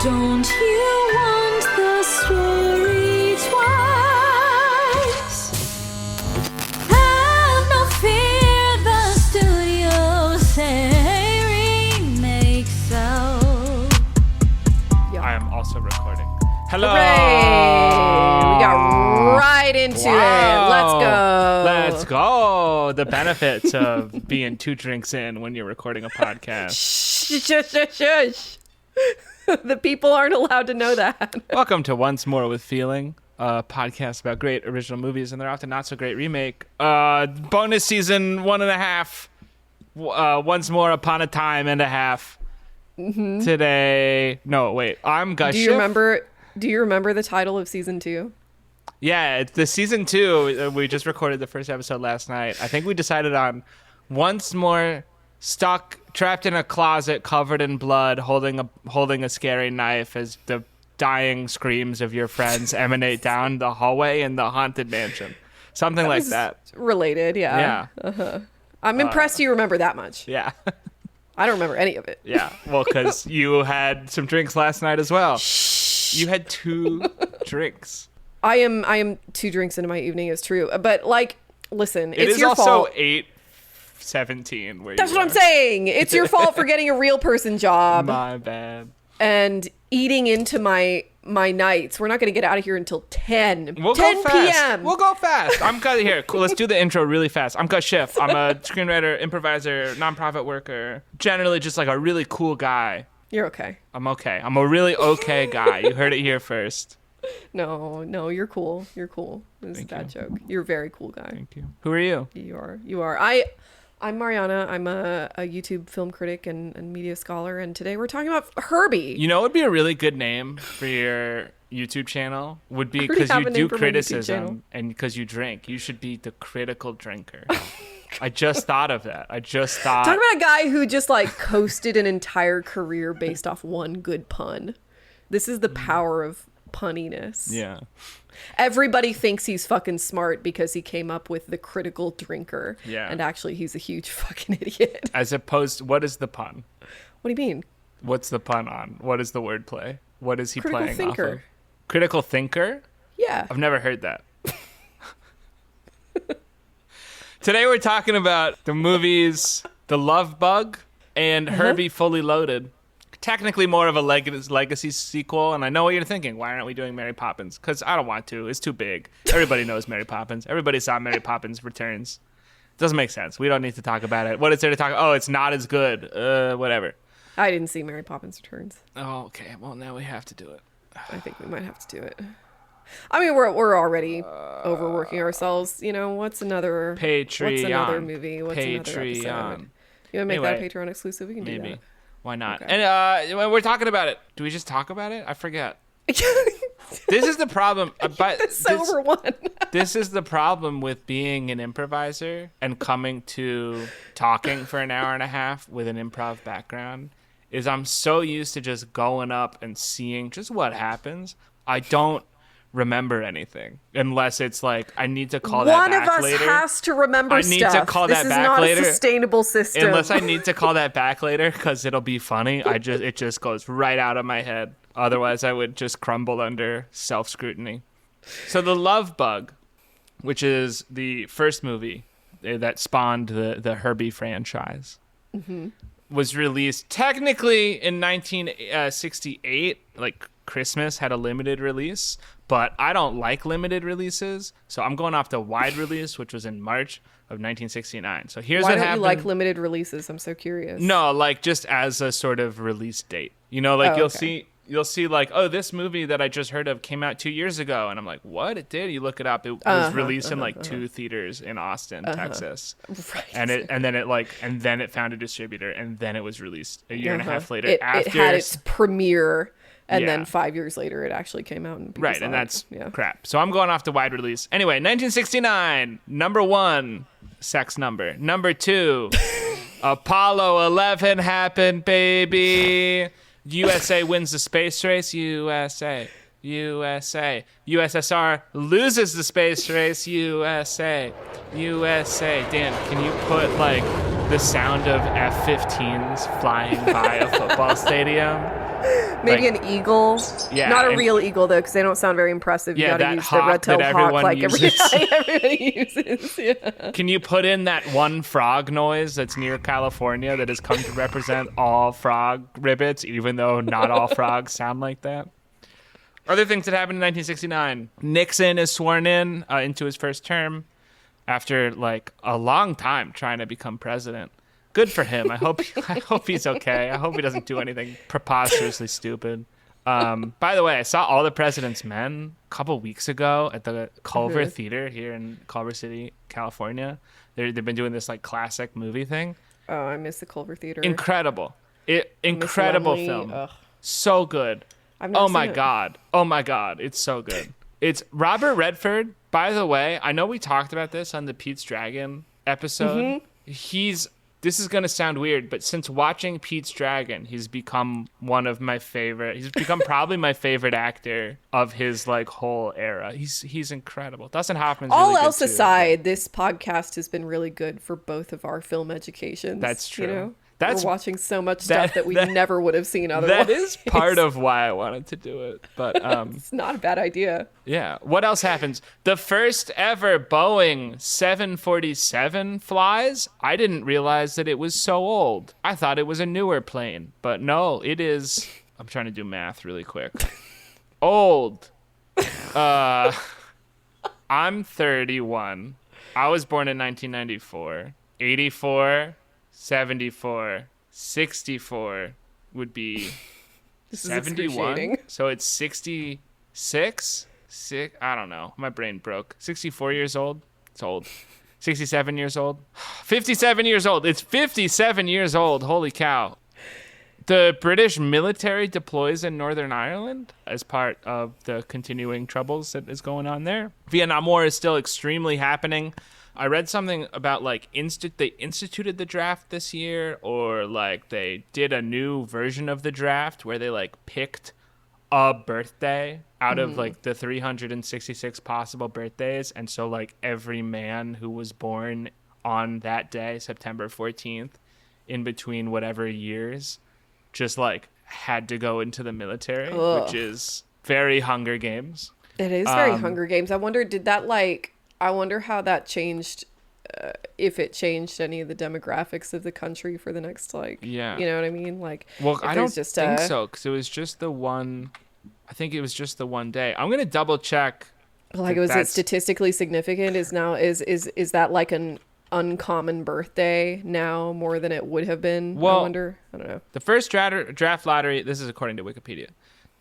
Don't you want the story twice? Have no fear, the studio say remakes so. I am also recording. Hello. Hooray! We got right into it. Let's go. The benefits of being 2 drinks in when you're recording a podcast. Shush. The people aren't allowed to know that. Welcome to Once More with Feeling, a podcast about great original movies and their often not so great remake. Bonus season 1.5. Once More Upon a Time and a Half. Mm-hmm. Today. No, wait. I'm Gus Schiff. Do you remember the title of season 2? Yeah, it's the season 2. We just recorded the first episode last night. I think we decided on Once More trapped in a closet covered in blood, holding a scary knife as the dying screams of your friends emanate down the hallway in the haunted mansion. Something like that. Related, yeah. Yeah. Uh-huh. I'm impressed you remember that much. Yeah. I don't remember any of it. Yeah. Well, because you had some drinks last night as well. You had 2 drinks. I am 2 drinks into my evening, is true. But listen, It it's is your also fault. 8:17. That's what I'm saying. It's your fault for getting a real person job. My bad. And eating into my nights. We're not going to get out of here until 10. We'll 10 go fast. p.m. We'll go fast. I'm Gus here. Cool. Let's do the intro really fast. I'm Gus Schiff. I'm a screenwriter, improviser, nonprofit worker. Generally just like a really cool guy. You're okay. I'm okay. I'm a really okay guy. You heard it here first. No, you're cool. You're cool. This is a bad joke. You're a very cool guy. Thank you. Who are you? You are. I'm Mariana. I'm a YouTube film critic and media scholar, and today we're talking about Herbie. You know what would be a really good name for your YouTube channel? Would be because you do criticism and because you drink. You should be the critical drinker. I just thought of that. Talk about a guy who just coasted an entire career based off one good pun. This is the power of punniness. Yeah. Everybody thinks he's fucking smart because he came up with the critical drinker. Yeah. And actually he's a huge fucking idiot. As opposed, what is the pun? What do you mean? What's the pun on? What is the wordplay? What is he Critical playing thinker. off of? Critical thinker? Yeah. I've never heard that. Today we're talking about the movies The Love Bug and Herbie Fully Loaded. Technically more of a legacy sequel, and I know what you're thinking. Why aren't we doing Mary Poppins? Because I don't want to. It's too big. Everybody knows Mary Poppins. Everybody saw Mary Poppins Returns. Doesn't make sense. We don't need to talk about it. What is there to talk about? Oh, it's not as good. Whatever. I didn't see Mary Poppins Returns. Oh, okay. Well, now we have to do it. I think we might have to do it. I mean, we're already overworking ourselves. You know, what's another Patreon. What's another movie? What's another episode? Patreon. You want to make that a Patreon exclusive? We can do Maybe. that. Why not? Okay. And we're talking about it. Do we just talk about it? I forget. This is the problem. The sober one. This is the problem with being an improviser and coming to talking for an hour and a half with an improv background is I'm so used to just going up and seeing just what happens. I don't remember anything unless it's I need to call that back later. One of us has to remember stuff. I need to call that back later. This is not a sustainable system. Unless I need to call that back later because it'll be funny. It just goes right out of my head. Otherwise, I would just crumble under self-scrutiny. So The Love Bug, which is the first movie that spawned the Herbie franchise, was released technically in 1968. Christmas had a limited release, but I don't like limited releases, so I'm going off the wide release, which was in March of 1969. So here's what happened. Why don't you like limited releases? I'm so curious. No, just as a sort of release date. You know, you'll see oh, this movie that I just heard of came out 2 years ago, and I'm like, what? It did? You look it up. It was released in 2 theaters in Austin, Texas. Right. And then it found a distributor, and then it was released a year and a half later. It had its premiere. And then 5 years later, it actually came out. And right, and that's crap. So I'm going off the wide release. Anyway, 1969, number 1, sex number. Number 2, Apollo 11 happened, baby. USA wins the space race. USA. USSR loses the space race. USA. Dan, can you put the sound of F-15s flying by a football stadium? Maybe Like, an eagle. Yeah, Not a and- real eagle though, because they don't sound very impressive. You Yeah, gotta that use the hawk red-tailed that hawk everyone like uses. everybody uses. Yeah. Can you put in that one frog noise that's near California that has come to represent all frog ribbits, even though not all frogs sound like that? Other things that happened in 1969. Nixon is sworn in into his first term after like a long time trying to become president. Good for him. I hope he's okay. I hope he doesn't do anything preposterously stupid. By the way, I saw All the President's Men a couple weeks ago at the Culver Theater here in Culver City, California. They've been doing this like classic movie thing. Oh, I miss the Culver Theater. Incredible. Incredible film. Ugh. So good. I've never Oh my seen it. God. Oh my God. It's so good. It's Robert Redford. By the way, I know we talked about this on the Pete's Dragon episode. This is going to sound weird, but since watching Pete's Dragon, he's become one of my favorite. He's become probably my favorite actor of his like whole era. He's incredible. Dustin Hoffman's All really good, else too, aside, this podcast has been really good for both of our film educations. That's true. You know? That's- We're watching so much stuff that we that- never would have seen otherwise. That is part of why I wanted to do it. But It's not a bad idea. yeah. What else happens? The first ever Boeing 747 flies. I didn't realize that it was so old. I thought it was a newer plane, but no, it is. I'm trying to do math really quick. Old. I'm 31. I was born in 1994. 84, 74, 64 would be This is 71. excruciating. So it's 66? I don't know. My brain broke. 64 years old? It's old. 67 years old? 57 years old. It's 57 years old. Holy cow. The British military deploys in Northern Ireland as part of the continuing troubles that is going on there. Vietnam War is still extremely happening. I read something about like they instituted the draft this year, or like they did a new version of the draft where they like picked a birthday out of like the 366 possible birthdays, and so like every man who was born on that day, September 14th, in between whatever years, just like had to go into the military, which is very Hunger Games. It is very Hunger Games. I wonder, I wonder how that changed, if it changed any of the demographics of the country for the next, like, Yeah. you know what I mean? Like, Well, if I there's don't think so, because it was just the one. I think it was just the one day. I'm gonna double check. Like, was it statistically significant? Is that like an uncommon birthday now more than it would have been? Well, I wonder. I don't know. The first draft lottery. This is according to Wikipedia.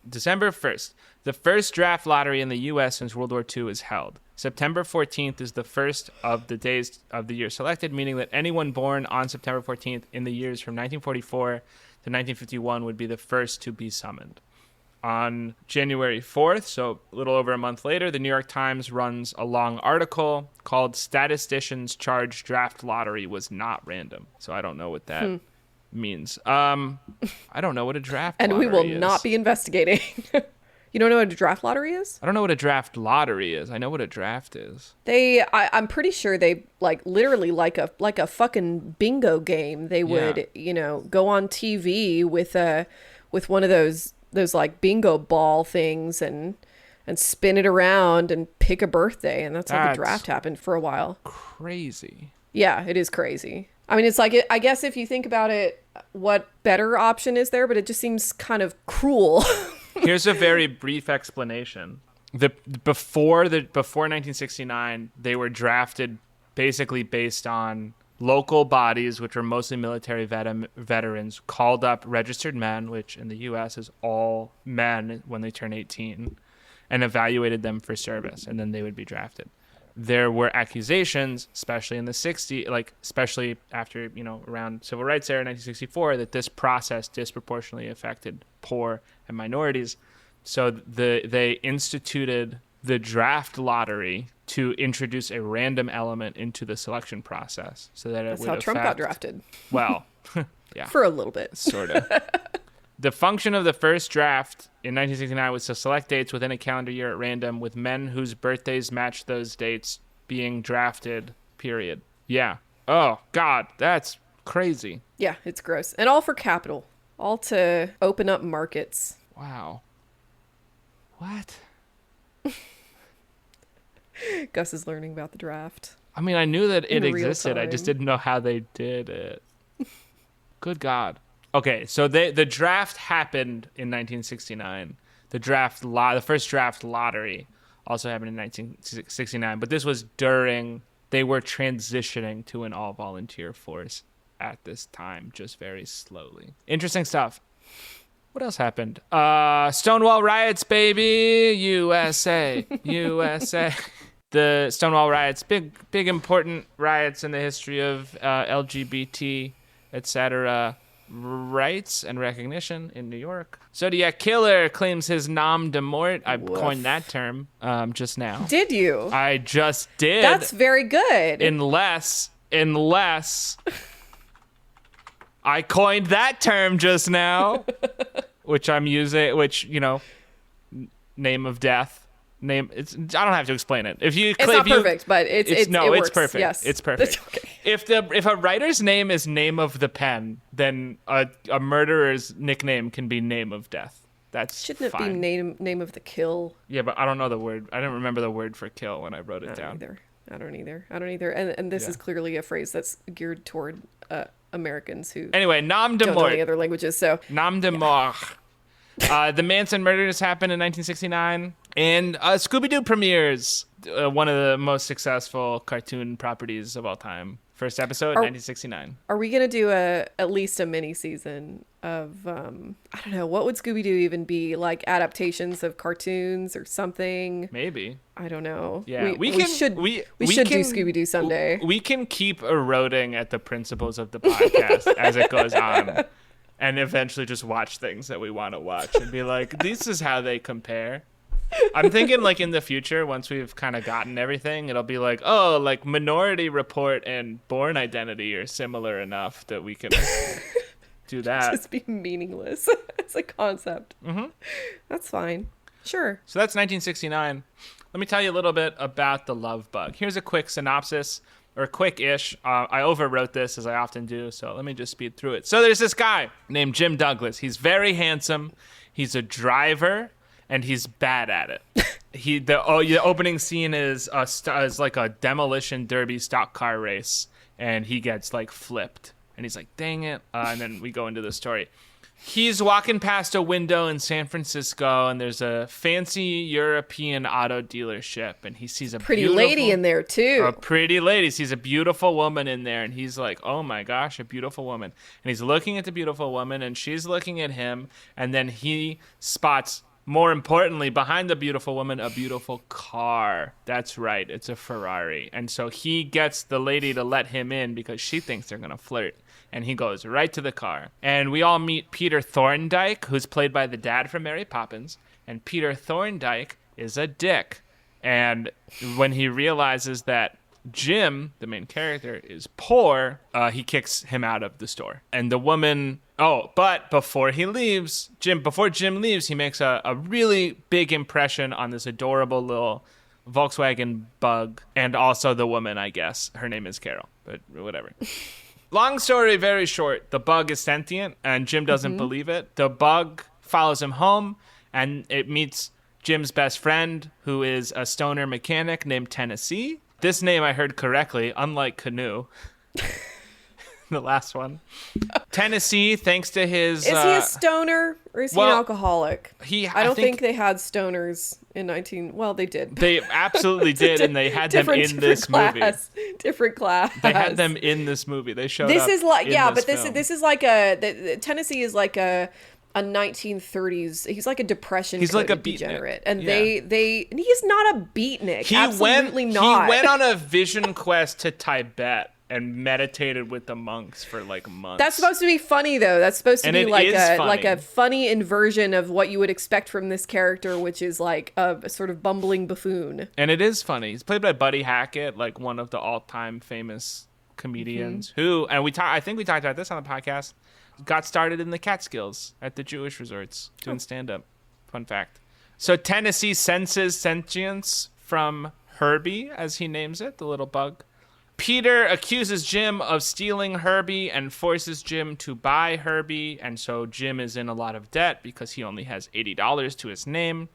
December 1st, the first draft lottery in the U.S. since World War II is held. September 14th is the first of the days of the year selected, meaning that anyone born on September 14th in the years from 1944 to 1951 would be the first to be summoned. On January 4th, so a little over a month later, the New York Times runs a long article called "Statisticians Charge Draft Lottery Was Not Random." So I don't know what that means. I don't know what a draft And lottery we will is. not be investigating. You don't know what a draft lottery is? I don't know what a draft lottery is. I know what a draft is. I'm pretty sure they like literally like a fucking bingo game. They would, go on TV with one of those like bingo ball things and spin it around and pick a birthday, and that's how the That's draft happened for a while. Crazy. Yeah, it is crazy. I mean, it's like I guess if you think about it, what better option is there? But it just seems kind of cruel. Here's a very brief explanation. Before 1969, they were drafted basically based on local bodies, which were mostly military veterans, called up registered men, which in the U.S. is all men when they turn 18, and evaluated them for service, and then they would be drafted. There were accusations, especially in the 60s, like especially after, around civil rights era, 1964, that this process disproportionately affected poor and minorities. So they instituted the draft lottery to introduce a random element into the selection process, so that That's it would how affect, Trump got drafted. Well, yeah, For a little bit. sort of. The function of the first draft in 1969 was to select dates within a calendar year at random, with men whose birthdays matched those dates being drafted, period. Yeah. Oh, God, that's crazy. Yeah, it's gross. And all for capital. All to open up markets. Wow. What? Gus is learning about the draft. I mean, I knew that it In real existed. I just time. didn't know how they did it. Good God. Okay, so the draft happened in 1969. The first draft lottery also happened in 1969, but this was during they were transitioning to an all-volunteer force at this time, just very slowly. Interesting stuff. What else happened? Stonewall riots, baby, USA, USA. The Stonewall riots, big important riots in the history of LGBT, etc. rights and recognition in New York. Zodiac Killer claims his nom de mort. I coined that term just now. Did you? I just did. That's very good. Unless I coined that term just now, which I'm using, name of death. I don't have to explain it. It's not perfect, but it works. It's perfect. Yes. It's perfect. Okay. If a writer's name is name of the pen, then a murderer's nickname can be name of death. That's Shouldn't fine. it be name of the kill? Yeah, but I don't know the word. I didn't remember the word for kill when I wrote it down. I don't either. And this is clearly a phrase that's geared toward Americans who Anyway, nom de don't know mort. any other languages. So Nom de mort. The Manson murders happened in 1969, and Scooby-Doo premieres, one of the most successful cartoon properties of all time. First episode, 1969. are we gonna do at least a mini season of I don't know, what would Scooby Doo even be, like adaptations of cartoons or something? Maybe. I don't know. Yeah, we should do Scooby Doo someday. We can keep eroding at the principles of the podcast as it goes on, and eventually just watch things that we want to watch and be like, this is how they compare. I'm thinking like in the future, once we've kind of gotten everything, it'll be like, oh, like Minority Report and Born Identity are similar enough that we can do that. Just be meaningless as a concept. Mm-hmm. That's fine. Sure. So that's 1969. Let me tell you a little bit about The Love Bug. Here's a quick synopsis, or quick-ish. I overwrote this, as I often do, so let me just speed through it. So there's this guy named Jim Douglas. He's very handsome. He's a driver, and he's bad at it. The opening scene is like a demolition derby stock car race, and he gets like flipped, and he's like, "Dang it!" And then we go into the story. He's walking past a window in San Francisco, and there's a fancy European auto dealership, and he sees a Pretty lady in there too. A pretty lady. Sees a beautiful woman in there, and he's like, "Oh my gosh, a beautiful woman!" And he's looking at the beautiful woman, and she's looking at him, and then he spots, more importantly, behind the beautiful woman, a beautiful car. That's right, it's a Ferrari. And so he gets the lady to let him in because she thinks they're going to flirt. And he goes right to the car. And we all meet Peter Thorndike, who's played by the dad from Mary Poppins. And Peter Thorndike is a dick. And when he realizes that Jim, the main character, is poor, he kicks him out of the store. And the woman... Oh, but before he leaves, before Jim leaves, he makes a really big impression on this adorable little Volkswagen Bug, and also the woman, I guess. Her name is Carol, but whatever. Long story, very short. The Bug is sentient, and Jim doesn't believe it. The Bug follows him home, and it meets Jim's best friend, who is a stoner mechanic named Tennessee. This name I heard correctly, unlike Canoe. The last one. Tennessee, thanks to his... Is he a stoner or is he an alcoholic? I don't think they had stoners in 19... Well, they did. They absolutely did, and they had them in this movie. Different class. They had them in this movie. They showed this up is like, in yeah, this but film. this is like a... Tennessee is like a 1930s. He's like a depression. He's like a degenerate, beatnik. and Yeah. and he's not a beatnik. Absolutely not. He went on a vision quest to Tibet and meditated with the monks for like months. That's supposed to be funny, though. That's supposed to be like funny. a funny inversion of what you would expect from this character, which is like a sort of bumbling buffoon. And it is funny. He's played by Buddy Hackett, like one of the all-time famous comedians who, and I think we talked about this on the podcast, got started in the Catskills at the Jewish resorts doing stand-up. Fun fact. So Tennessee senses sentience from Herbie, as he names it, the little bug. Peter accuses Jim of stealing Herbie and forces Jim to buy Herbie, and so Jim is in a lot of debt because he only has $80 to his name.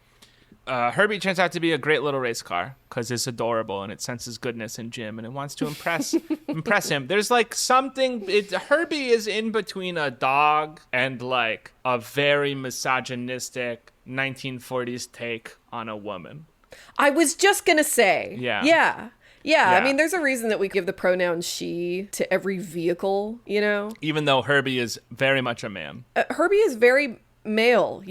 Herbie turns out to be a great little race car because it's adorable and it senses goodness in Jim and it wants to impress him. There's like something. Herbie is in between a dog and like a very misogynistic 1940s take on a woman. I was just gonna say. Yeah. Yeah. I mean, there's a reason that we give the pronoun she to every vehicle, you know? Even though Herbie is very much a man. Herbie is very male,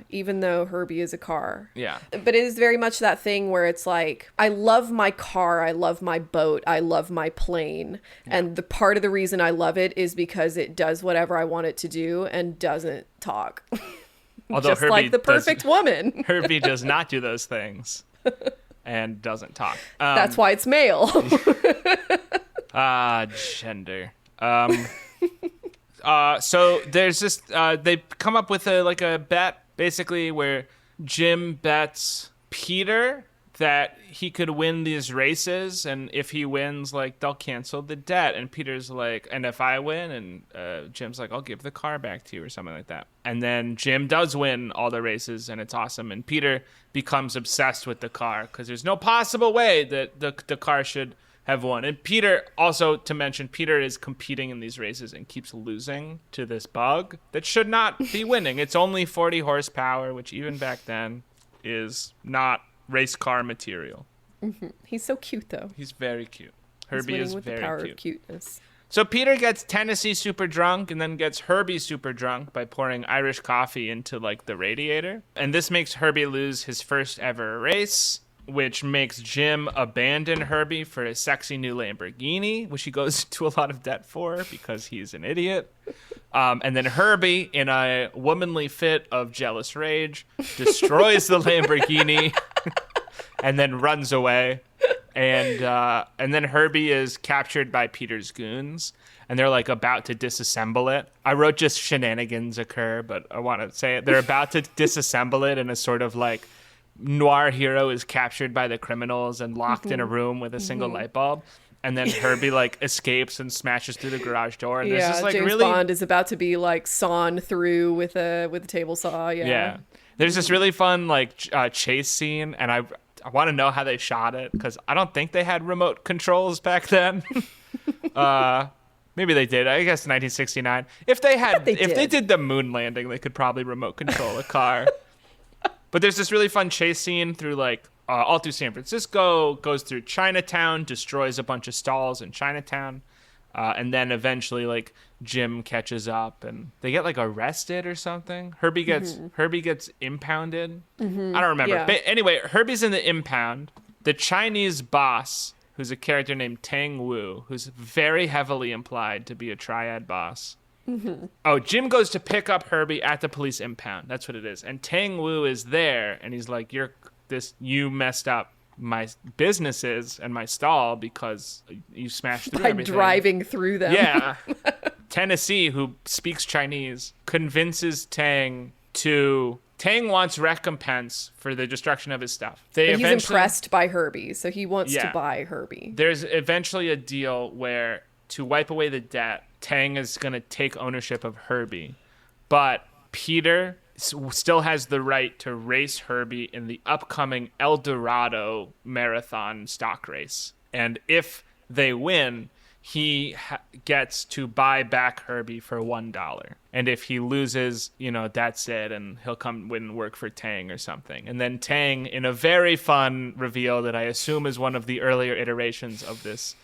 even though Herbie is a car. Yeah. But it is very much that thing where it's like, I love my car, I love my boat, I love my plane. Yeah. And the part of the reason I love it is because it does whatever I want it to do and doesn't talk. Although just Herbie like the perfect woman. Herbie does not do those things and doesn't talk. That's why it's male. Gender. So there's this, they come up with a bet basically where Jim bets Peter that he could win these races, and if he wins, like, they'll cancel the debt. And Peter's like, and if I win, and Jim's like, I'll give the car back to you or something like that. And then Jim does win all the races, and it's awesome. And Peter becomes obsessed with the car because there's no possible way that the car should have won. And Peter, also to mention, Peter is competing in these races and keeps losing to this bug that should not be winning. It's only 40 horsepower, which even back then is not race car material. Mm-hmm. He's so cute, though. He's very cute. Herbie is with very the power cute. Of cuteness. So Peter gets Tennessee super drunk and then gets Herbie super drunk by pouring Irish coffee into, like, the radiator. And this makes Herbie lose his first ever race, which makes Jim abandon Herbie for a sexy new Lamborghini, which he goes to a lot of debt for because he's an idiot. And then Herbie, in a womanly fit of jealous rage, destroys the Lamborghini and then runs away. And then Herbie is captured by Peter's goons, and they're like about to disassemble it. I wrote just shenanigans occur, but I want to say it. They're about to disassemble it in a sort of like noir hero is captured by the criminals and locked in a room with a single light bulb. And then Herbie like escapes and smashes through the garage door. And there's this like James really Bond is about to be like sawn through with a table saw. Yeah. There's this really fun like chase scene, and I want to know how they shot it because I don't think they had remote controls back then. Maybe they did. I guess 1969. If they did the moon landing, they could probably remote control a car. But there's this really fun chase scene through like all through San Francisco, goes through Chinatown, destroys a bunch of stalls in Chinatown, and then eventually like Jim catches up and they get like arrested or something. Herbie gets impounded. I don't remember. Yeah. But anyway, Herbie's in the impound. The Chinese boss, who's a character named Tang Wu, who's very heavily implied to be a triad boss. Oh, Jim goes to pick up Herbie at the police impound. That's what it is. And Tang Wu is there, and he's like, you messed up my businesses and my stall because you smashed through everything. By driving through them. Yeah. Tennessee, who speaks Chinese, convinces Tang wants recompense for the destruction of his stuff. But he's impressed by Herbie, so he wants to buy Herbie. There's eventually a deal where, to wipe away the debt, Tang is going to take ownership of Herbie. But Peter still has the right to race Herbie in the upcoming El Dorado marathon stock race. And if they win, he gets to buy back Herbie for $1. And if he loses, that's it, and he'll come and work for Tang or something. And then Tang, in a very fun reveal that I assume is one of the earlier iterations of this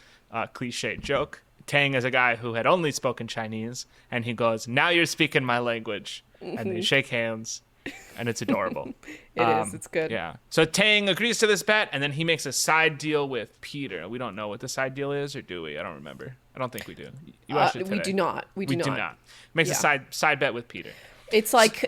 cliche joke, Tang is a guy who had only spoken Chinese, and he goes, "Now you're speaking my language." And they shake hands, and it's adorable. It is. It's good. Yeah. So Tang agrees to this bet, and then he makes a side deal with Peter. We don't know what the side deal is, or do we? I don't remember. I don't think we do. You watched it today. We do not. We do not. Makes a side bet with Peter. It's like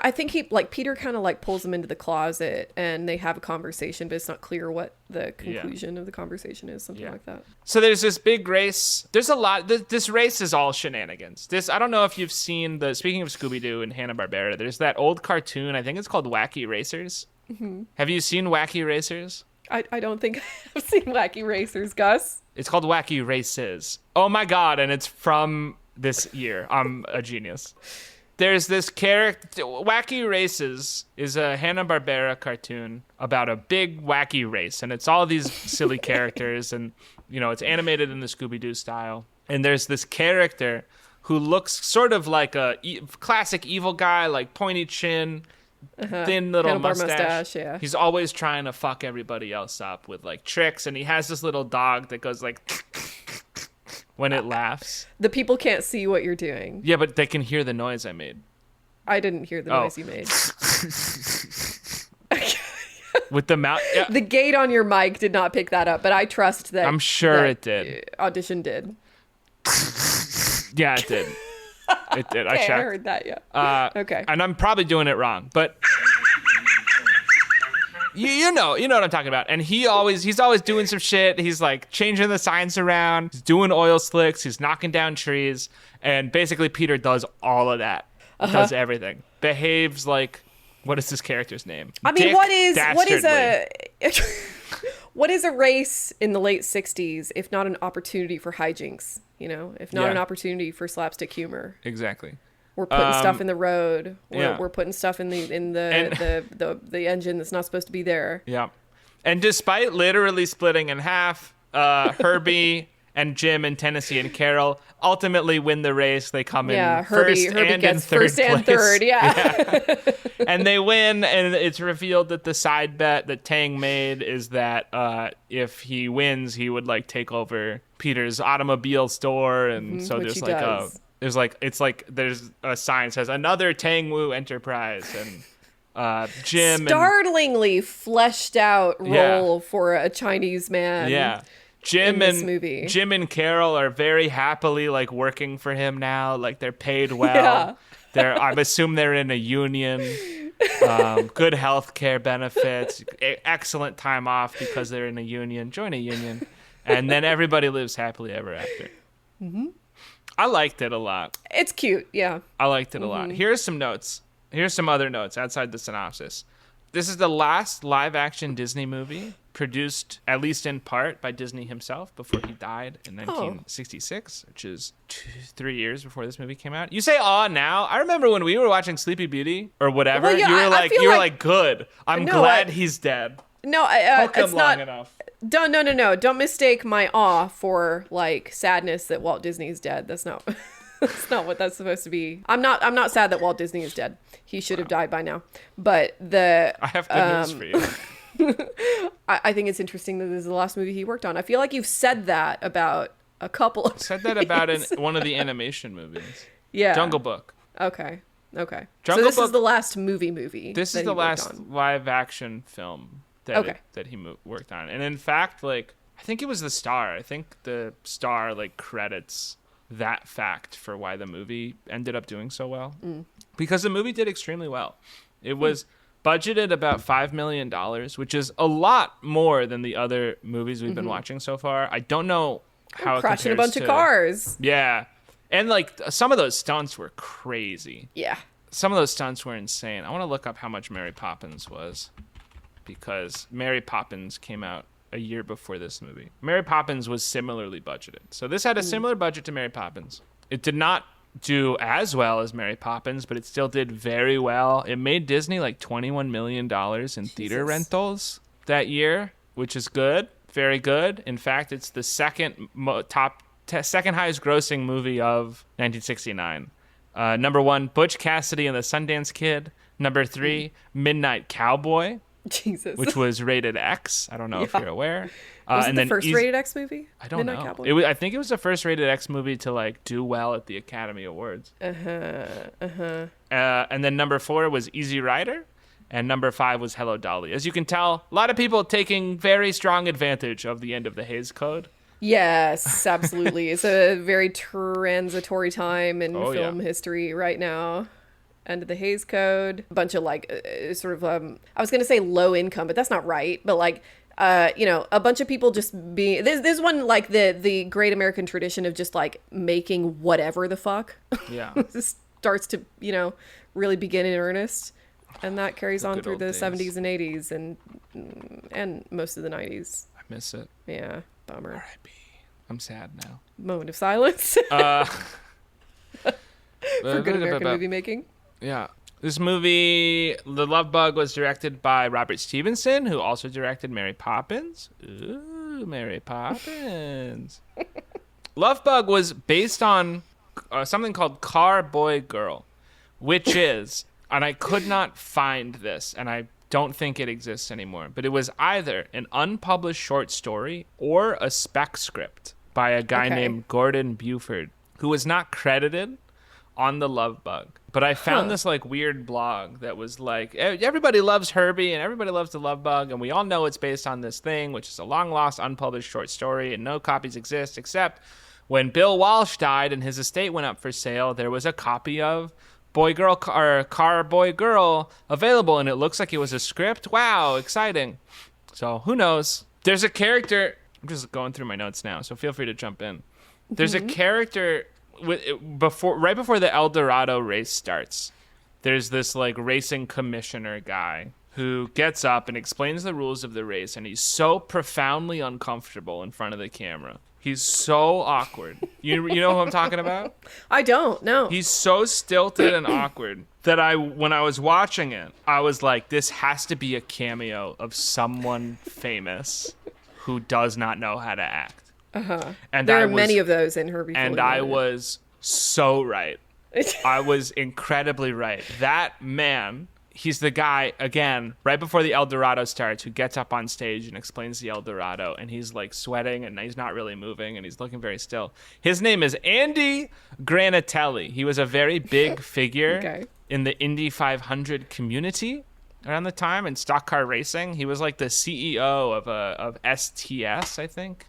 I think Peter kind of like pulls him into the closet and they have a conversation, but it's not clear what the conclusion of the conversation is, something like that. So there's this big race. There's a lot. This race is all shenanigans. I don't know if you've seen speaking of Scooby-Doo and Hanna-Barbera, there's that old cartoon, I think it's called Wacky Racers. Mm-hmm. Have you seen Wacky Racers? I don't think I've seen Wacky Racers, Gus. It's called Wacky Races. Oh my God, and it's from this year. I'm a genius. There's this character. Wacky Races is a Hanna-Barbera cartoon about a big wacky race, and it's all these silly characters, and it's animated in the Scooby-Doo style. And there's this character who looks sort of like a classic evil guy, like pointy chin, thin little mustache. Yeah. He's always trying to fuck everybody else up with like tricks, and he has this little dog that goes like when it laughs. The people can't see what you're doing. Yeah, but they can hear the noise I made. I didn't hear the noise you made. With the mouth. Yeah. The gate on your mic did not pick that up, but I trust that. I'm sure that it did. Audition did. Yeah, it did. It did. I Okay, checked. I heard that, yeah. Okay. And I'm probably doing it wrong, but you know what I'm talking about. And he's always doing some shit. He's like changing the signs around. He's doing oil slicks. He's knocking down trees. And basically Peter does all of that. Does everything. Behaves like, what is this character's name? I mean, Dick what is Dastardly. what is a race in the late 60s if not an opportunity for hijinks, if not an opportunity for slapstick humor? Exactly. We're putting stuff in the road. Yeah. We're putting stuff in the engine that's not supposed to be there. Yeah. And despite literally splitting in half, Herbie and Jim and Tennessee and Carol ultimately win the race. They come in Herbie and gets in third first and place. third. Yeah. And they win, and it's revealed that the side bet that Tang made is that if he wins, he would like take over Peter's automobile store, and so which there's he like does. there's a sign that says another Tang Wu enterprise, and Jim Startlingly fleshed out role for a Chinese man. Yeah. in this movie. Jim and Carol are very happily like working for him now. Like they're paid well. I assume they're in a union. Good health care benefits. Excellent time off because they're in a union. Join a union. And then everybody lives happily ever after. Mm-hmm. I liked it a lot. It's cute. Yeah. I liked it a lot. Here's some notes. Here's some other notes outside the synopsis. This is the last live-action Disney movie produced, at least in part, by Disney himself before he died in 1966, which is 3 years before this movie came out. You say "aw" now. I remember when we were watching Sleepy Beauty or whatever. Well, yeah, you were like, "Good. I'm glad he's dead." No, Poke him it's long not. enough. No. Don't mistake my awe for like sadness that Walt Disney's dead. That's not. That's not what that's supposed to be. I'm not sad that Walt Disney is dead. He should have died by now. But I have good news for you. I think it's interesting that this is the last movie he worked on. I feel like you've said that about a couple of Said that about one of the animation movies. Yeah. Jungle Book. Okay. So Jungle this Book- is the last movie. This is the last live action film that he worked on. And in fact, like I think it was The Star. I think The Star like credits that fact for why the movie ended up doing so well. Because the movie did extremely well. It was budgeted about $5 million, which is a lot more than the other movies we've been watching so far. I don't know how it crashing a compares bunch of cars. Yeah. And like some of those stunts were crazy. Yeah. Some of those stunts were insane. I want to look up how much Mary Poppins was, because Mary Poppins came out a year before this movie. Mary Poppins was similarly budgeted. So this had a similar budget to Mary Poppins. It did not do as well as Mary Poppins, but it still did very well. It made Disney like $21 million in theater rentals that year, which is good. Very good. In fact, it's the second highest grossing movie of 1969. Number 1, Butch Cassidy and the Sundance Kid. Number 3, Midnight Cowboy. Jesus. Which was rated X. I don't know if you're aware. Was it and the then first rated X movie? I don't Midnight know. Cowboy? I think it was the first rated X movie to like do well at the Academy Awards. And then number 4 was Easy Rider, and number 5 was Hello Dolly. As you can tell, a lot of people taking very strong advantage of the end of the Hays Code. Yes, absolutely. It's a very transitory time in film history right now. End of the Hays Code. A bunch of like I was going to say low income, but that's not right. But like, a bunch of people just being, there's one like the great American tradition of just like making whatever the fuck. Yeah. This starts to, really begin in earnest. And that carries on good through old the days. 70s and 80s and most of the 90s. I miss it. Yeah, bummer. R.I.P. I'm sad now. Moment of silence for good American movie making. Yeah. This movie, The Love Bug, was directed by Robert Stevenson, who also directed Mary Poppins. Ooh, Mary Poppins. Love Bug was based on something called Car Boy Girl, which is, and I could not find this, and I don't think it exists anymore, but it was either an unpublished short story or a spec script by a guy named Gordon Buford, who was not credited on The Love Bug. But I found this like weird blog that was like, everybody loves Herbie and everybody loves The Love Bug, and we all know it's based on this thing, which is a long lost unpublished short story, and no copies exist except when Bill Walsh died and his estate went up for sale, there was a copy of Car Boy Girl available, and it looks like it was a script. Wow, exciting. So who knows? There's a character. I'm just going through my notes now, so feel free to jump in. There's a character right before the El Dorado race starts. There's this like racing commissioner guy who gets up and explains the rules of the race, and he's so profoundly uncomfortable in front of the camera. He's so awkward. You know who I'm talking about? I don't know. He's so stilted and awkward that when I was watching it, I was like, this has to be a cameo of someone famous who does not know how to act. And there are many of those in Herbie. And I was so right. I was incredibly right. That man, he's the guy, again, right before the El Dorado starts, who gets up on stage and explains the El Dorado, and he's like sweating and he's not really moving and he's looking very still. His name is Andy Granatelli. He was a very big figure in the Indy 500 community around the time in stock car racing. He was like the CEO of STS, I think.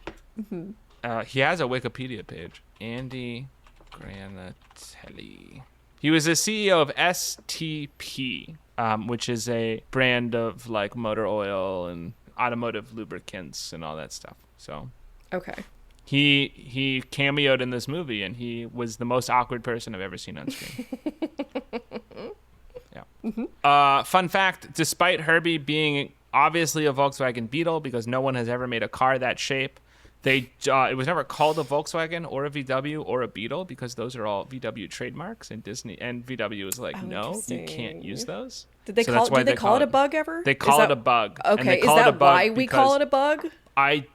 He has a Wikipedia page. Andy Granatelli. He was the CEO of STP, which is a brand of like motor oil and automotive lubricants and all that stuff. So he cameoed in this movie, and he was the most awkward person I've ever seen on screen. Fun fact, despite Herbie being obviously a Volkswagen Beetle, because no one has ever made a car that shape, it was never called a Volkswagen or a VW or a Beetle, because those are all VW trademarks, and Disney and VW was like, no, you can't use those. Did they call it a bug ever? They call it a bug. Okay, is that why we call it a bug?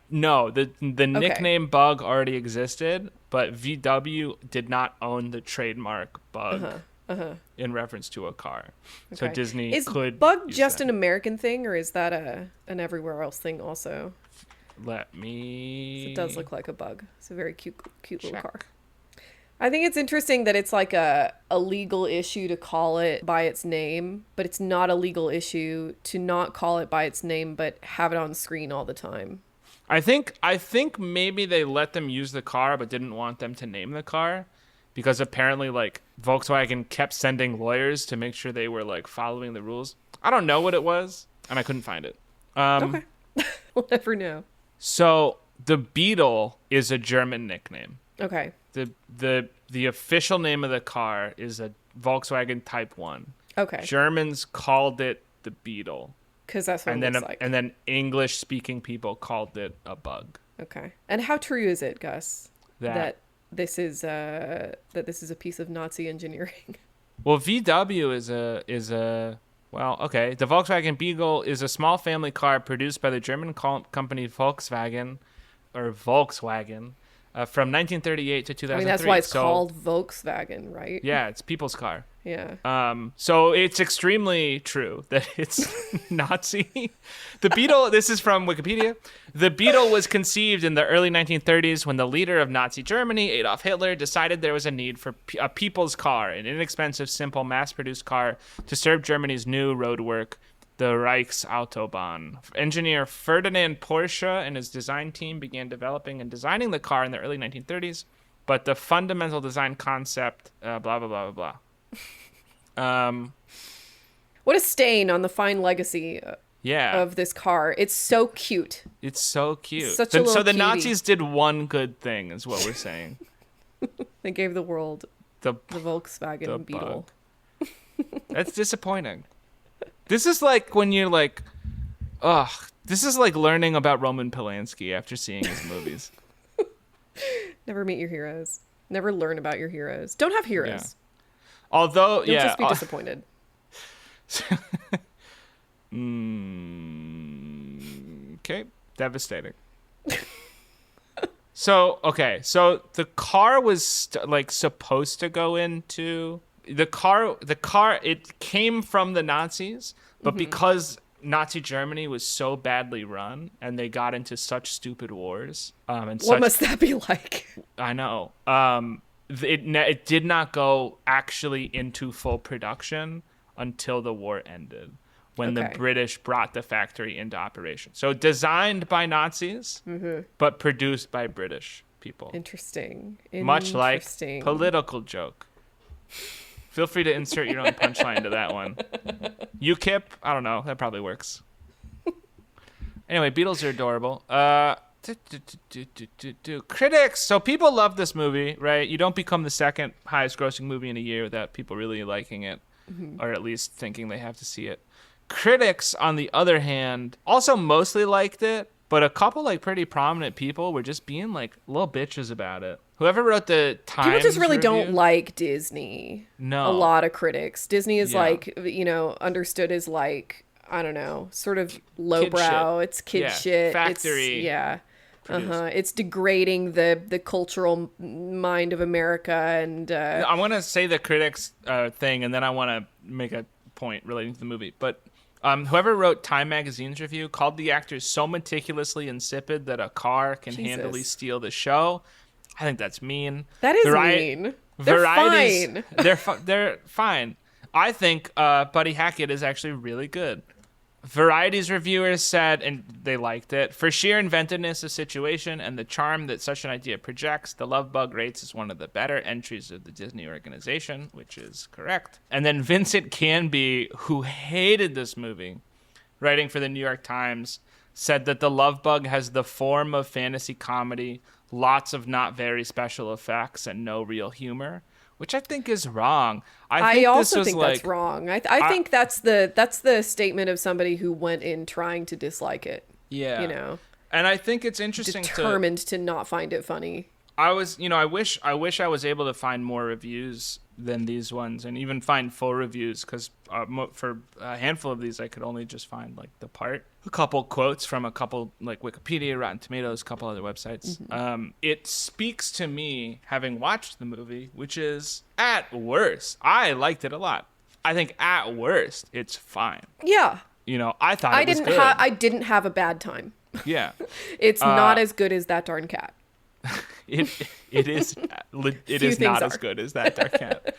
No, the nickname Bug already existed, but VW did not own the trademark Bug in reference to a car. So Disney could. Is Bug just that. An American thing, or is that an everywhere else thing also? Let me. It does look like a bug. It's a very cute little car. I think it's interesting that it's like a legal issue to call it by its name, but it's not a legal issue to not call it by its name, but have it on screen all the time. I think maybe they let them use the car, but didn't want them to name the car, because apparently like Volkswagen kept sending lawyers to make sure they were like following the rules. I don't know what it was, and I couldn't find it. Okay. We'll never know. So the Beetle is a German nickname. Okay. The official name of the car is a Volkswagen Type 1. Okay. Germans called it the Beetle. Because that's what it looks like. And then English-speaking people called it a bug. Okay. And how true is it, Gus, that this is a piece of Nazi engineering? Well, VW is a well, okay. The Volkswagen Beetle is a small family car produced by the German company Volkswagen, from 1938 to 2003. I mean, that's why it's called Volkswagen, right? Yeah, it's people's car. Yeah. So it's extremely true that it's Nazi. The Beetle, this is from Wikipedia. The Beetle was conceived in the early 1930s when the leader of Nazi Germany, Adolf Hitler, decided there was a need for a people's car, an inexpensive, simple, mass-produced car to serve Germany's new roadwork, the Reichsautobahn. Engineer Ferdinand Porsche and his design team began developing and designing the car in the early 1930s, but the fundamental design concept, blah, blah, blah, blah, blah. What a stain on the fine legacy of this car. It's so cute. It's so cute. Such a little so the cutie. Nazis did one good thing, is what we're saying. They gave the world the Volkswagen the Beetle. That's disappointing. This is like when you're like, ugh. This is like learning about Roman Polanski after seeing his movies. Never meet your heroes. Never learn about your heroes. Don't have heroes. Yeah. Although, You'll just be disappointed. Okay, devastating. So the car was like supposed to go into the car. It came from the Nazis, but because Nazi Germany was so badly run and they got into such stupid wars. What must that be like? I know. It did not go actually into full production until the war ended, when the British brought the factory into operation. So designed by Nazis, but produced by British people. Interesting. Much like political joke. Feel free to insert your own punchline to that one. UKIP, I don't know. That probably works. Anyway, Beatles are adorable. Critics. So people love this movie, right? You don't become the second highest grossing movie in a year without people really liking it, or at least thinking they have to see it. Critics, on the other hand, also mostly liked it, but a couple like pretty prominent people were just being like little bitches about it. Whoever wrote the Times people just really review, don't like Disney. No. A lot of critics. Disney is like, understood as like, I don't know, sort of lowbrow. It's kid shit. Factory. It's degrading the cultural mind of America. And I want to say the critics thing, and then I want to make a point relating to the movie. But whoever wrote Time Magazine's review called the actors so meticulously insipid that a car can handily steal the show. I think that's mean. That is mean. They're fine. They're fine. I think Buddy Hackett is actually really good. Variety's reviewers said, and they liked it, for sheer inventiveness of situation and the charm that such an idea projects, The Love Bug rates as one of the better entries of the Disney organization, which is correct. And then Vincent Canby, who hated this movie, writing for the New York Times, said that The Love Bug has the form of fantasy comedy, lots of not very special effects, and no real humor, which I think is wrong. I also think that's wrong. I think that's the statement of somebody who went in trying to dislike it. Yeah. You know. And I think it's interesting determined to not find it funny. I wish I was able to find more reviews than these ones, and even find full reviews, because for a handful of these I could only just find like a couple quotes from a couple like Wikipedia, Rotten Tomatoes, a couple other websites. It speaks to me, having watched the movie, which is at worst I liked it a lot. I think at worst it's fine. Yeah. I thought it was good. I didn't have a bad time. Yeah. It's not as good as That Darn Cat. It is not as good as That Darn Cat.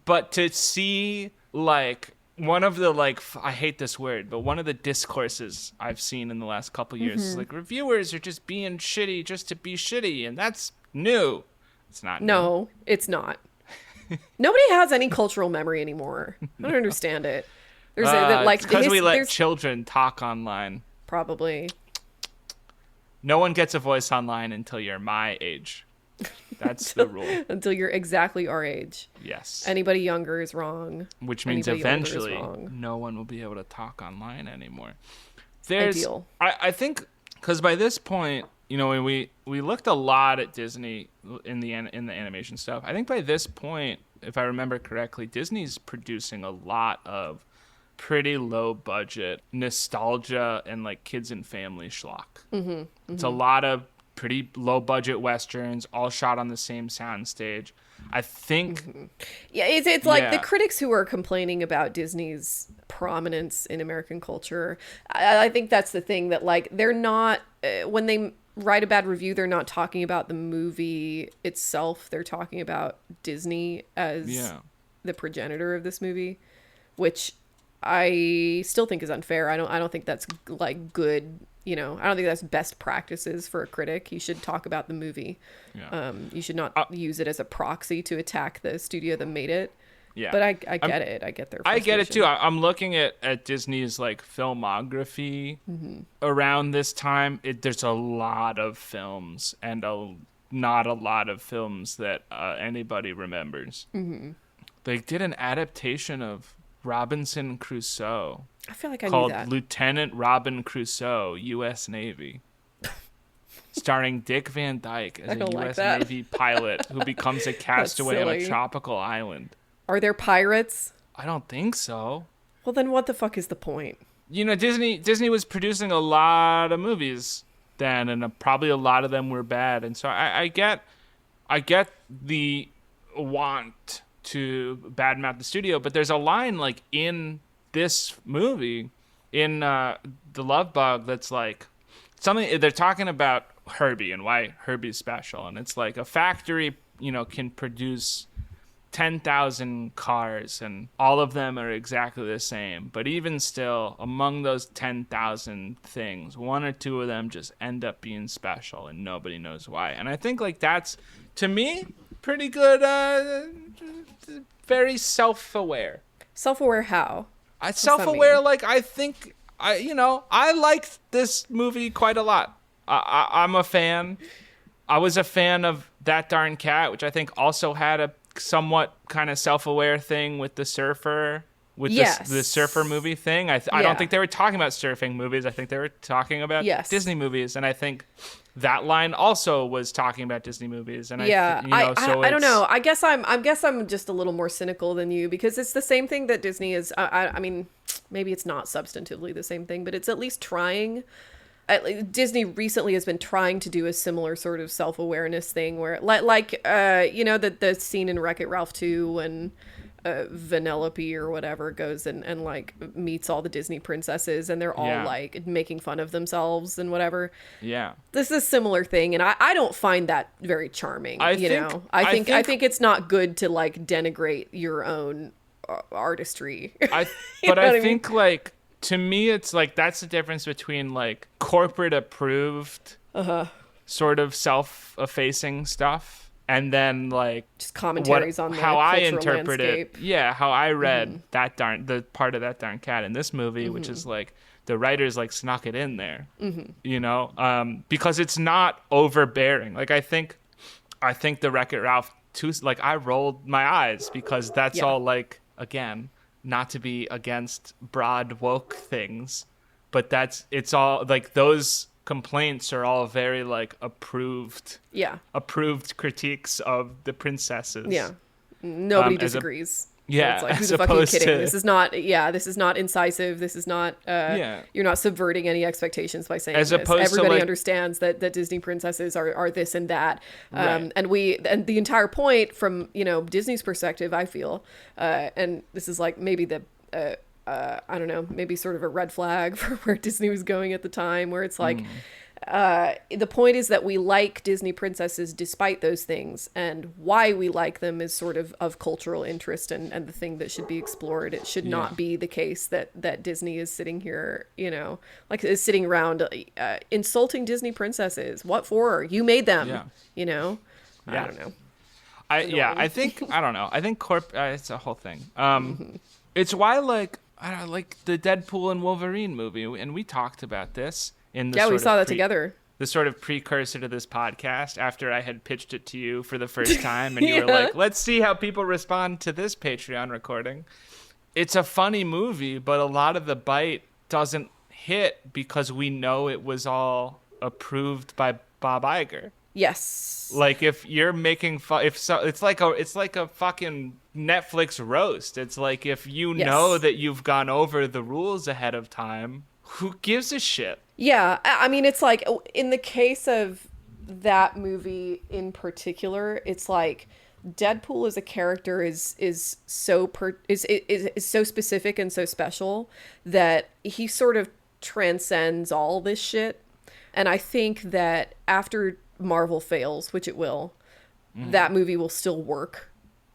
But to see like one of the I hate this word, but one of the discourses I've seen in the last couple years is like reviewers are just being shitty just to be shitty, and that's new. It's not. No, it's not. Nobody has any cultural memory anymore. I don't understand it. There's because we let children talk online. Probably. No one gets a voice online until you're my age. That's the rule. Until you're exactly our age. Yes. Anybody younger is wrong. Which means eventually no one will be able to talk online anymore. Ideal. I think because by this point, we looked a lot at Disney in the animation stuff. I think by this point, if I remember correctly, Disney's producing a lot of pretty low budget nostalgia and like kids and family schlock. It's a lot of pretty low budget westerns, all shot on the same soundstage. I think it's like the critics who are complaining about Disney's prominence in American culture. I think that's the thing, that like they're not when they write a bad review, they're not talking about the movie itself. They're talking about Disney as the progenitor of this movie, which I still think is unfair. I don't think that's like good. I don't think that's best practices for a critic. You should talk about the movie. Yeah. You should not use it as a proxy to attack the studio that made it. Yeah. But I get it. I get their frustration. I get it too. I'm looking at Disney's like filmography around this time. There's a lot of films and not a lot of films that anybody remembers. They did an adaptation of Robinson Crusoe I feel like I knew called that. Lieutenant Robin Crusoe, U.S. Navy. Starring Dick Van Dyke as a don't like U.S. that. Navy pilot who becomes a castaway on a silly. tropical island. Are there pirates? I don't think so. Well, then what the fuck is the point? You know, Disney was producing a lot of movies then, and probably a lot of them were bad. And so I get the want to badmouth the studio, but there's a line like in this movie, in The Love Bug, that's like something they're talking about Herbie and why Herbie's special, and it's like a factory, you know, can produce 10,000 cars and all of them are exactly the same, but even still, among those 10,000 things, one or two of them just end up being special and nobody knows why. And I think like that's, to me, pretty good, very self-aware. Self-aware how? Self-aware, mean? like I think I liked this movie quite a lot. I'm a fan. I was a fan of That Darn Cat, which I think also had a somewhat kind of self-aware thing with the surfer, with the surfer movie thing. I don't think they were talking about surfing movies. I think they were talking about Disney movies, and I think that line also was talking about Disney movies. And I don't know. I guess I'm just a little more cynical than you, because it's the same thing that Disney is. I mean, maybe it's not substantively the same thing, but it's at least trying. Disney recently has been trying to do a similar sort of self-awareness thing where the scene in Wreck-It Ralph 2 when Vanellope or whatever goes and like meets all the Disney princesses and they're all like making fun of themselves and whatever. Yeah. This is a similar thing, and I don't find that very charming. I think it's not good to like denigrate your own artistry. I think like, to me, it's like that's the difference between like corporate approved sort of self-effacing stuff and then like just commentaries on how I interpret landscape. it. Yeah, how I read the part of That Darn Cat in this movie, which is like the writers like snuck it in there, you know, because it's not overbearing. Like I think the Wreck-It Ralph 2, like I rolled my eyes because that's all like, again, not to be against broad woke things, but it's all like those complaints are all very like approved critiques of the princesses. Yeah. Nobody disagrees. It's like, who the fuck are you kidding? This is not incisive. This is not, you're not subverting any expectations by saying this. Everybody understands that Disney princesses are this and that. And the entire point from, you know, Disney's perspective, I feel, and this is like maybe the, I don't know, maybe sort of a red flag for where Disney was going at the time, where it's like, the point is that we like Disney princesses despite those things, and why we like them is sort of cultural interest and the thing that should be explored. It should not be the case that Disney is sitting here, you know, like is sitting around insulting Disney princesses. What for? You made them, you know? I don't know. I think it's a whole thing. It's why like I like the Deadpool and Wolverine movie, and we talked about this in the we saw that together. The sort of precursor to this podcast, after I had pitched it to you for the first time, and you were like, "Let's see how people respond to this Patreon recording." It's a funny movie, but a lot of the bite doesn't hit because we know it was all approved by Bob Iger. Yes. Like if you're making fun, it's like a fucking Netflix roast. It's like if you know that you've gone over the rules ahead of time, who gives a shit? Yeah, I mean, it's like in the case of that movie in particular, it's like Deadpool as a character is so specific and so special that he sort of transcends all this shit. And I think that after Marvel fails, which it will, that movie will still work,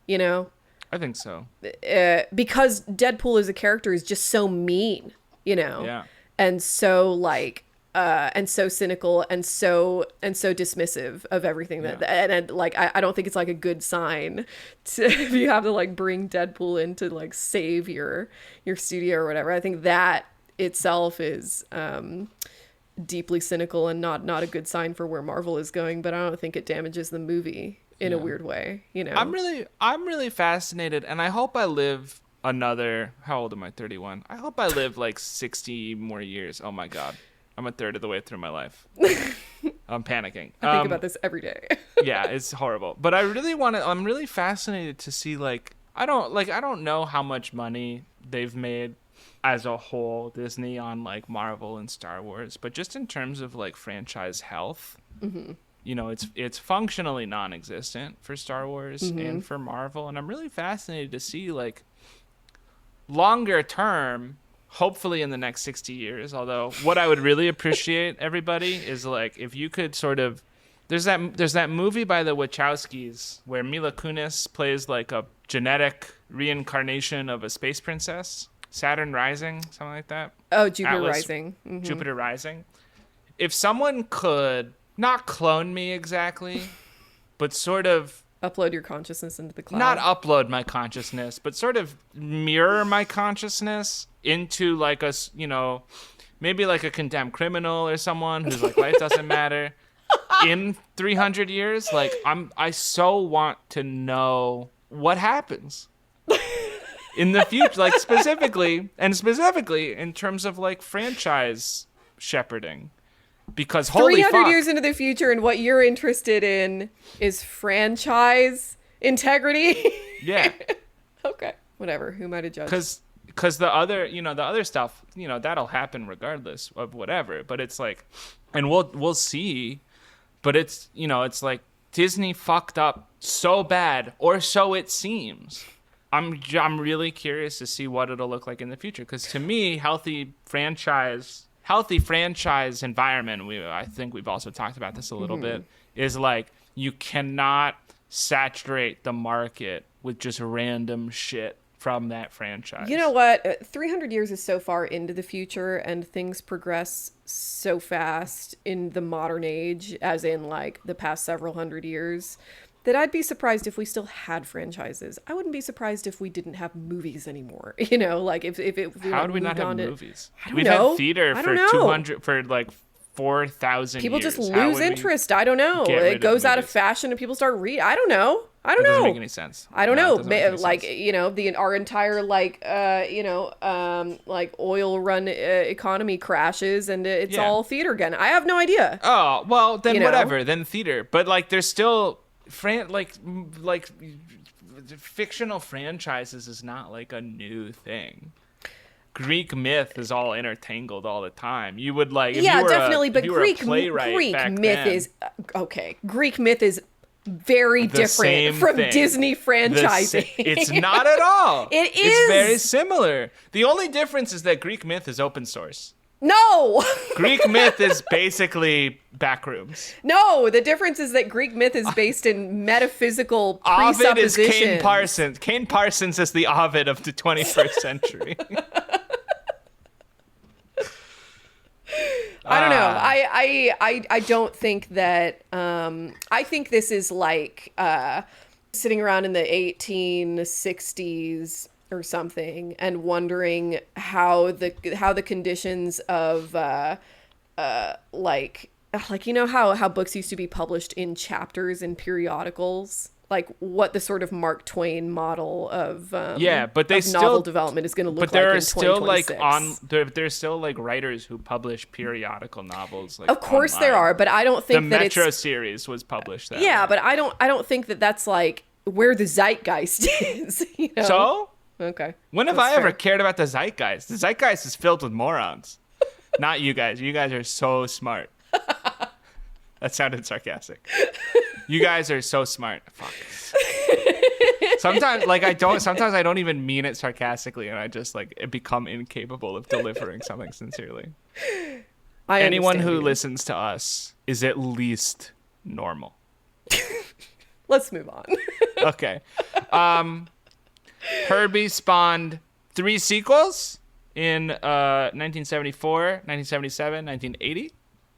you know? I think so. Because Deadpool as a character is just so mean, you know? Yeah. And so like and so cynical and so dismissive of everything that and like I don't think it's like a good sign to, if you have to like bring Deadpool in to like save your studio or whatever. I think that itself is deeply cynical and not a good sign for where Marvel is going, but I don't think it damages the movie in a weird way, you know. I'm really fascinated, and I hope I live another, how old am I? 31. I hope I live like 60 more years. Oh my God. I'm a third of the way through my life. I'm panicking. I think about this every day. Yeah, it's horrible. But I'm really fascinated to see, like, I don't know how much money they've made as a whole, Disney, on like Marvel and Star Wars, but just in terms of like franchise health, you know, it's functionally non-existent for Star Wars and for Marvel. And I'm really fascinated to see, like, longer term, hopefully in the next 60 years, although what I would really appreciate, everybody, is like if you could sort of, there's that movie by the Wachowskis where Mila Kunis plays like a genetic reincarnation of a space princess, Saturn Rising, something like that. Oh, Jupiter Atlas, Rising. Jupiter Rising. If someone could not clone me exactly, but sort of Upload your consciousness into the cloud. not upload my consciousness, but sort of mirror my consciousness into like a, you know, maybe like a condemned criminal or someone whose like life doesn't matter in 300 years. Like I so want to know what happens in the future, like specifically in terms of like franchise shepherding. Because holy 300 fuck, years into the future, and what you're interested in is franchise integrity. yeah. Okay, whatever. Who am I to judge? Because the other stuff, you know, that'll happen regardless of whatever. But it's like, and we'll see. But it's, you know, it's like Disney fucked up so bad, or so it seems. I'm really curious to see what it'll look like in the future. Because to me, healthy franchise environment, I think we've also talked about this a little bit, is like you cannot saturate the market with just random shit from that franchise. You know what? 300 years is so far into the future, and things progress so fast in the modern age, as in like the past several hundred years, that I'd be surprised if we still had franchises. I wouldn't be surprised if we didn't have movies anymore. You know, like if how do we not have movies? We've had theater for 200 for like 4,000 people years. just lose interest. I don't know. It goes out of fashion and people start I don't know. It doesn't make any sense. I don't know. Like, you know, our entire like oil run economy crashes and it's all theater again. I have no idea. Oh, well, then whatever. Know? Then theater. But like there's still like fictional franchises is not like a new thing. Greek myth is all intertangled all the time. You would like definitely, but Greek myth is Greek myth is very different from Disney franchising. It's not at all. It is. It's very similar. The only difference is that Greek myth is open source. No! Greek myth is basically backrooms. No, the difference is that Greek myth is based in metaphysical presuppositions. Ovid is Kane Parsons. Kane Parsons is the Ovid of the 21st century. I don't know. I don't think that. I think this is like sitting around in the 1860s or something and wondering how the conditions of like you know how books used to be published in chapters in periodicals, like what the sort of Mark Twain model of but they still, novel development is going to look like. But there in are still like 2026. there's still like writers who publish periodical novels. Like, of course online. There are, but I don't think the that Metro series was published. That way. But I don't think that that's like where the zeitgeist is. You know? So okay, when have I ever cared about the zeitgeist? The zeitgeist is filled with morons. Not you guys. You guys are so smart. That sounded sarcastic. You guys are so smart. Fuck. Sometimes I don't even mean it sarcastically, and I just like become incapable of delivering something sincerely. Anyone who listens to us is at least normal. Let's move on. Okay. Herbie spawned 3 sequels in 1974, 1977, 1980.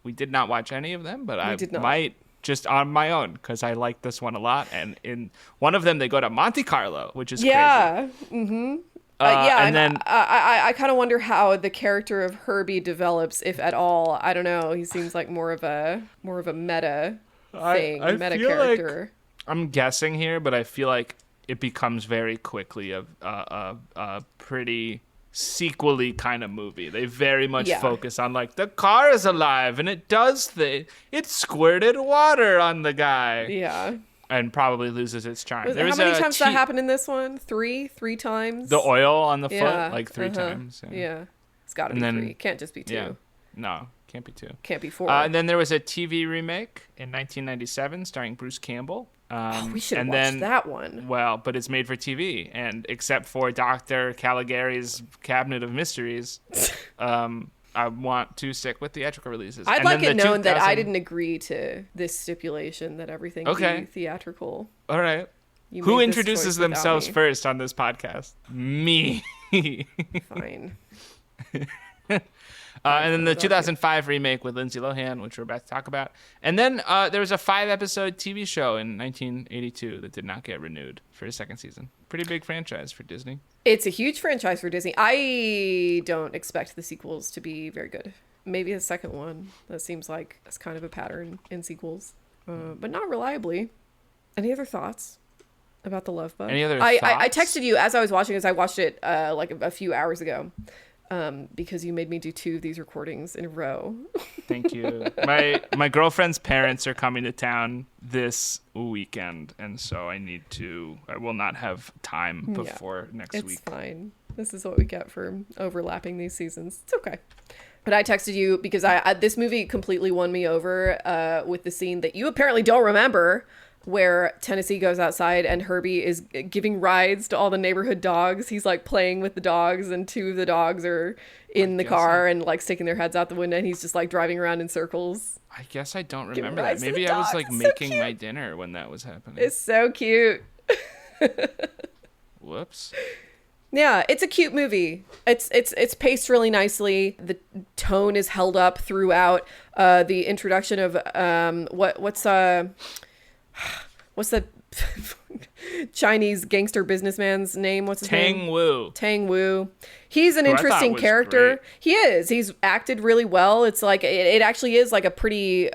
We did not watch any of them, but I might just on my own because I like this one a lot. And in one of them, they go to Monte Carlo, which is crazy. Mm-hmm. And then I kind of wonder how the character of Herbie develops, if at all. I don't know. He seems like more of a meta thing, I meta feel character. like, I'm guessing here, but I feel like it becomes very quickly a pretty sequel-y kind of movie. They very much focus on like the car is alive and it squirted water on the guy. Yeah. And probably loses its charm. How many times that happened in this one? Three times? The oil on the foot, like 3 times. Yeah. It's got to be 3. Can't just be 2. Yeah. No, can't be 2. Can't be 4. And then there was a TV remake in 1997 starring Bruce Campbell. We should have watched that one. Well, but it's made for TV, and except for Dr. Caligari's Cabinet of Mysteries, I want to stick with theatrical releases. I'd like it known that I didn't agree to this stipulation that everything be theatrical. All right. Who introduces themselves first on this podcast? Me. Fine. And then the 2005 remake with Lindsay Lohan, which we're about to talk about. And then there was a 5-episode TV show in 1982 that did not get renewed for a second season. Pretty big franchise for Disney. It's a huge franchise for Disney. I don't expect the sequels to be very good. Maybe the second one. That seems like it's kind of a pattern in sequels, but not reliably. Any other thoughts about The Love Bug? Any other thoughts? I texted you as I was watching, as I watched it like a few hours ago. Because you made me do 2 of these recordings in a row. Thank you. My girlfriend's parents are coming to town this weekend, and so I will not have time before next week. It's fine. This is what we get for overlapping these seasons. It's okay. But I texted you because this movie completely won me over with the scene that you apparently don't remember, where Tennessee goes outside and Herbie is giving rides to all the neighborhood dogs. He's like playing with the dogs, and 2 of the dogs are in the car and like sticking their heads out the window, and he's just like driving around in circles. I guess I don't remember that. Maybe I was like making my dinner when that was happening. It's so cute. Whoops. Yeah, it's a cute movie. It's paced really nicely. The tone is held up throughout. The introduction of what's the Chinese gangster businessman's name? What's his name? Tang Wu. He's an interesting character. Great. He is. He's acted really well. It's like it actually is like a pretty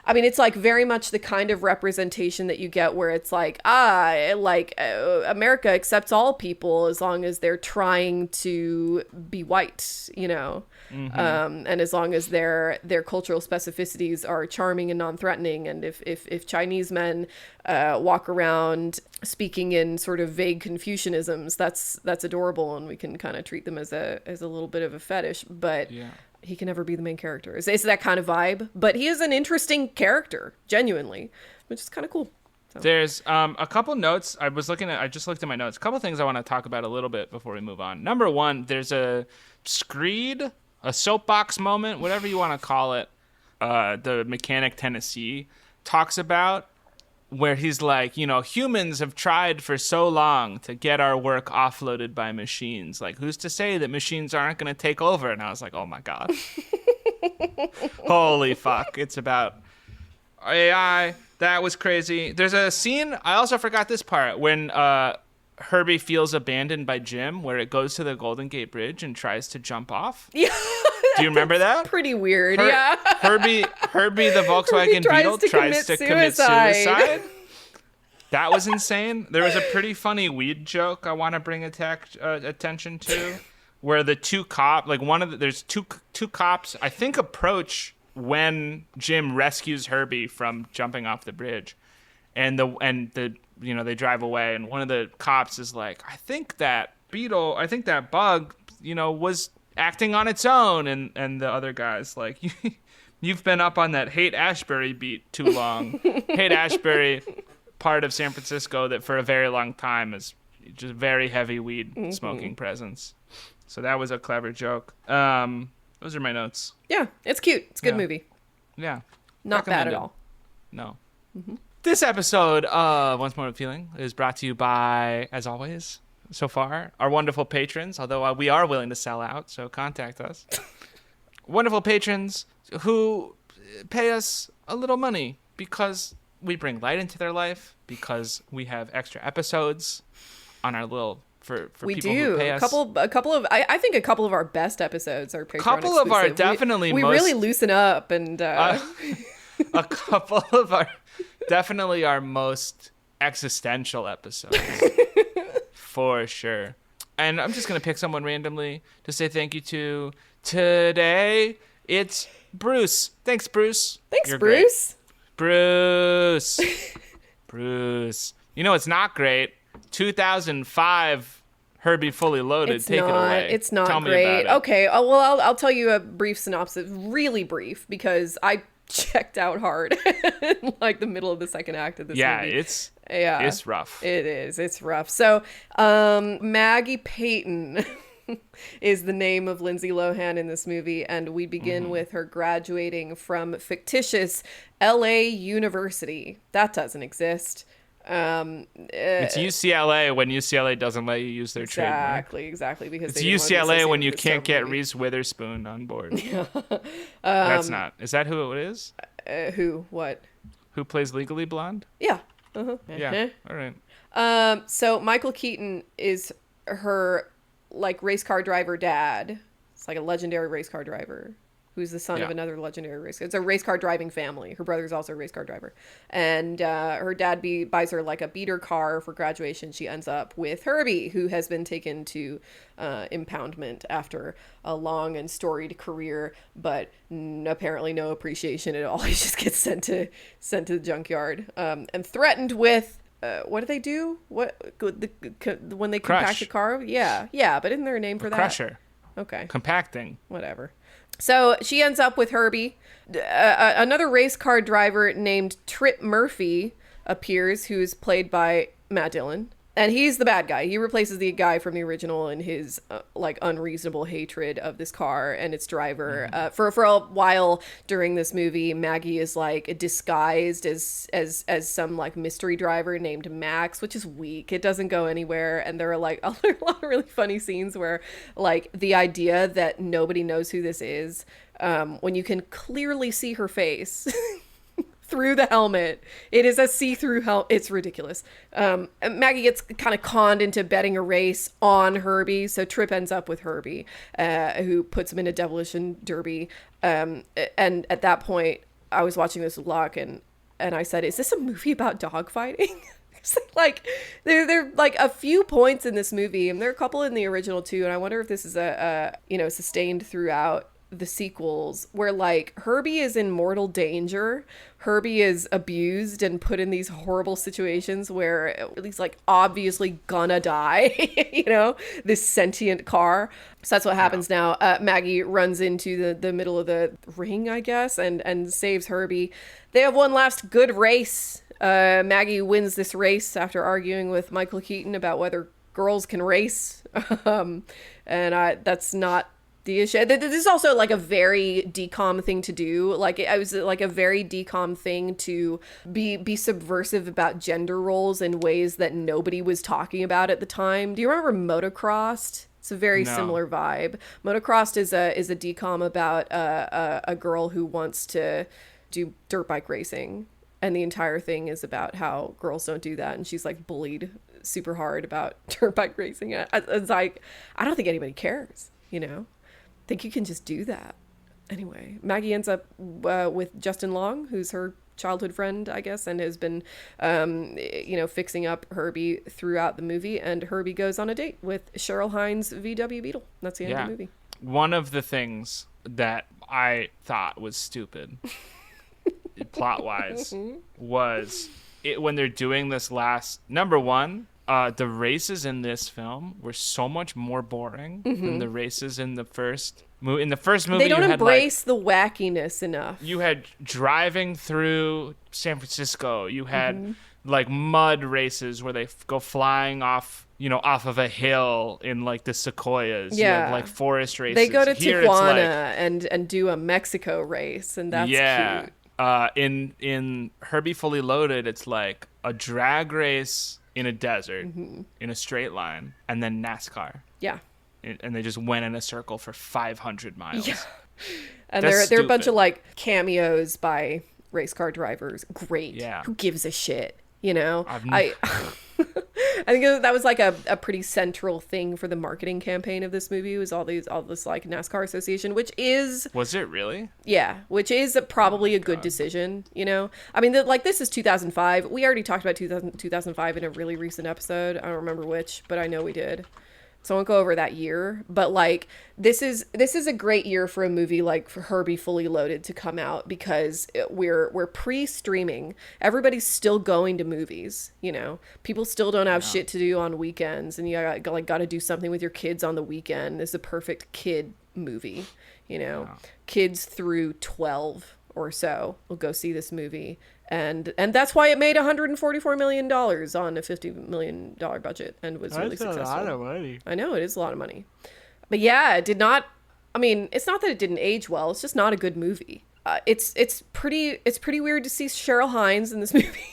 it's like very much the kind of representation that you get where it's like America accepts all people as long as they're trying to be white, you know. Mm-hmm. And as long as their cultural specificities are charming and non-threatening, and if Chinese men walk around speaking in sort of vague Confucianisms, that's adorable, and we can kind of treat them as a little bit of a fetish. But he can never be the main character. It's that kind of vibe. But he is an interesting character, genuinely, which is kind of cool. So. There's a couple notes. I just looked at my notes. A couple things I want to talk about a little bit before we move on. Number one, there's a screed, a soapbox moment, whatever you want to call it. The mechanic Tennessee talks about, where he's like, you know, humans have tried for so long to get our work offloaded by machines. Like, who's to say that machines aren't going to take over? And I was like, oh my God. Holy fuck. It's about AI. That was crazy. There's a scene, I also forgot this part, when Herbie feels abandoned by Jim, where it goes to the Golden Gate Bridge and tries to jump off. Yeah. Do you remember that? Pretty weird, yeah. Herbie the Volkswagen Beetle tries to commit suicide. That was insane. There was a pretty funny weed joke I want to bring attention to, where the 2 cops, like there's two cops, I think, approach when Jim rescues Herbie from jumping off the bridge, and they drive away, and one of the cops is like, I think that bug, was acting on its own, and the other guy's like, you've been up on that Haight-Ashbury beat too long. Haight-Ashbury, part of San Francisco that for a very long time is just very heavy weed smoking presence. So that was a clever joke. Those are my notes. Yeah, it's cute. It's a good movie. Yeah. Not bad at all. No. Mm-hmm. This episode of Once More with Feeling is brought to you by, as always, so far, our wonderful patrons, although we are willing to sell out, so contact us. Wonderful patrons who pay us a little money because we bring light into their life, because we have extra episodes on our little for we people do who pay us. a couple of I think a couple of our best episodes are Patreon couple exclusive. Of our definitely we really loosen up, and a couple of our definitely our most existential episodes. For sure. And I'm just going to pick someone randomly to say thank you to. Today, it's Bruce. Thanks, Bruce. Thanks, You're Bruce. Great. Bruce. Bruce. You know, it's not great. 2005 Herbie Fully Loaded. It's Take not. it away. It's not Tell me great. about it. Okay. Well, I'll tell you a brief synopsis. Really brief, because I checked out hard in like the middle of the second act of this movie. It's rough. It is. It's rough. So, Maggie Payton is the name of Lindsay Lohan in this movie, and we begin with her graduating from fictitious LA University. That doesn't exist. It's UCLA when UCLA doesn't let you use their trademark. Exactly. Because It's they didn't want to be UCLA associated when you with can't get Discovery. Reese Witherspoon on board. That's not. Is that who it is? Who? What? Who plays Legally Blonde? Yeah. Yeah. All right. So Michael Keaton is her like race car driver dad. It's like a legendary race car driver who's the son of another legendary race car. It's a race car driving family. Her brother's also a race car driver. And her dad buys her like a beater car for graduation. She ends up with Herbie, who has been taken to impoundment after a long and storied career, but apparently no appreciation at all. He just gets sent to the junkyard and threatened with what do they do? When they compact the car? Yeah, but isn't there a name for that? Crusher. Okay. Compacting. Whatever. So she ends up with Herbie. Another race car driver named Trip Murphy appears, who's played by Matt Dillon. And he's the bad guy. He replaces the guy from the original in his like unreasonable hatred of this car and its driver. For a while during this movie, Maggie is like disguised as some like mystery driver named Max, which is weak. It doesn't go anywhere. And there are like a lot of really funny scenes where like the idea that nobody knows who this is, when you can clearly see her face. Through the helmet. It is a see-through helmet. It's ridiculous. Maggie gets kind of conned into betting a race on Herbie. So Trip ends up with Herbie, who puts him in a demolition derby. And at that point, I was watching this vlog and I said, is this a movie about dogfighting? It's like there are like a few points in this movie, and there are a couple in the original too. And I wonder if this is sustained throughout the sequels, where like Herbie is in mortal danger. Herbie is abused and put in these horrible situations where he's like obviously gonna die, this sentient car. So that's what happens now. Maggie runs into the middle of the ring, I guess, and saves Herbie. They have one last good race. Maggie wins this race after arguing with Michael Keaton about whether girls can race. That's not the issue. This is also like a very decom thing to do. Like I was like a very decom thing to be subversive about gender roles in ways that nobody was talking about at the time. Do you remember Motocrossed? It's a very similar vibe. Motocrossed is a decom about a girl who wants to do dirt bike racing, and the entire thing is about how girls don't do that, and she's like bullied super hard about dirt bike racing. It's like, I don't think anybody cares, think you can just do that. Anyway, Maggie ends up with Justin Long, who's her childhood friend, I guess, and has been, fixing up Herbie throughout the movie. And Herbie goes on a date with Cheryl Hines' VW Beetle. That's the end of the movie. One of the things that I thought was stupid, plot-wise, was when they're doing this last... Number one, the races in this film were so much more boring than the races in the first movie. In the first movie, they don't embrace the wackiness enough. You had driving through San Francisco. You had like mud races where they go flying off, off of a hill in like the sequoias. Yeah, you have, like forest races. They go to Here Tijuana and do a Mexico race, and that's cute. In Herbie Fully Loaded, it's like a drag race in a desert, in a straight line, and then NASCAR. Yeah. And they just went in a circle for 500 miles. Yeah. And there are a bunch of like cameos by race car drivers. Great. Yeah. Who gives a shit? You know, I've I I think that was like a pretty central thing for the marketing campaign of this movie, was all this like NASCAR association, which is, Was it really? yeah, which is probably a good decision, you know? I mean, like, this is 2005. We already talked about 2005 in a really recent episode. I don't remember which, but I know we did. So I won't go over that year. But, like, this is a great year for a movie like for Herbie Fully Loaded to come out, because we're pre-streaming. Everybody's still going to movies, you know? People still don't have shit to do on weekends, and you got to do something with your kids on the weekend. This is a perfect kid movie. You know, kids through 12 or so will go see this movie. And that's why it made $144 million on a $50 million budget and was really successful. That's a lot of money. I know, it is a lot of money. But yeah, it did not, I mean, it's not that it didn't age well. It's just not a good movie. It's pretty weird to see Cheryl Hines in this movie.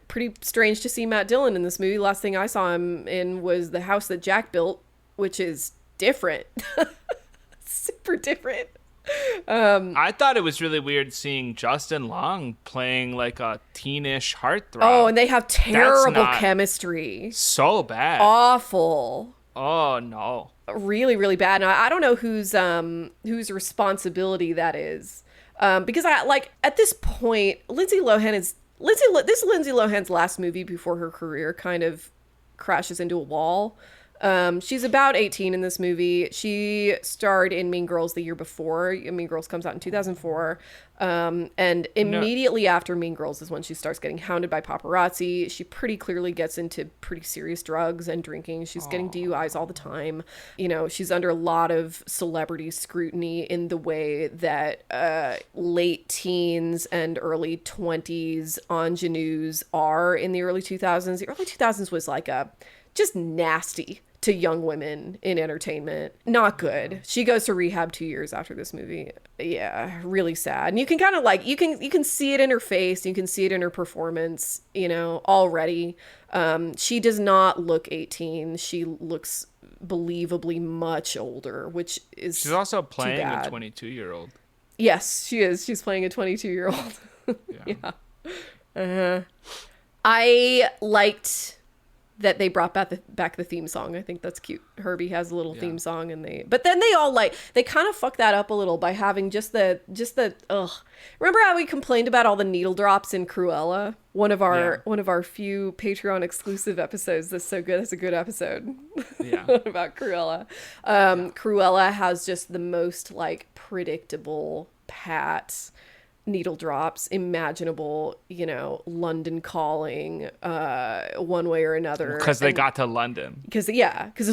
Pretty strange to see Matt Dillon in this movie. Last thing I saw him in was The House That Jack Built, which is different. Super different. I thought it was really weird seeing Justin Long playing like a teenish heartthrob. Oh, and they have terrible chemistry. So bad. Awful. Oh no. Really, really bad. And I don't know whose responsibility that is. Because I like at this point, Lindsay Lohan's last movie before her career kind of crashes into a wall. She's about 18 in this movie. She starred in Mean Girls the year before. Mean Girls comes out in 2004. And immediately after Mean Girls is when she starts getting hounded by paparazzi. She pretty clearly gets into pretty serious drugs and drinking. She's getting DUIs all the time. You know, she's under a lot of celebrity scrutiny in the way that late teens and early 20s ingenues are in the early 2000s. The early 2000s was like just nasty to young women in entertainment. Not good. She goes to rehab 2 years after this movie. Yeah, really sad. And you can kind of like, you can see it in her face. You can see it in her performance, you know, already. She does not look 18. She looks believably much older, which is She's also playing a 22-year-old. Yes, she is. She's playing a 22-year-old. Yeah. I liked that they brought back the theme song. I think that's cute. Herbie has a little theme song, but then they kind of fuck that up a little by having just the Remember how we complained about all the needle drops in Cruella? One of our few Patreon exclusive episodes that's so good. It's a good episode. Yeah. About Cruella. Cruella has just the most like predictable pat needle drops imaginable, you know, London Calling, one way or another, because they got to London, because it's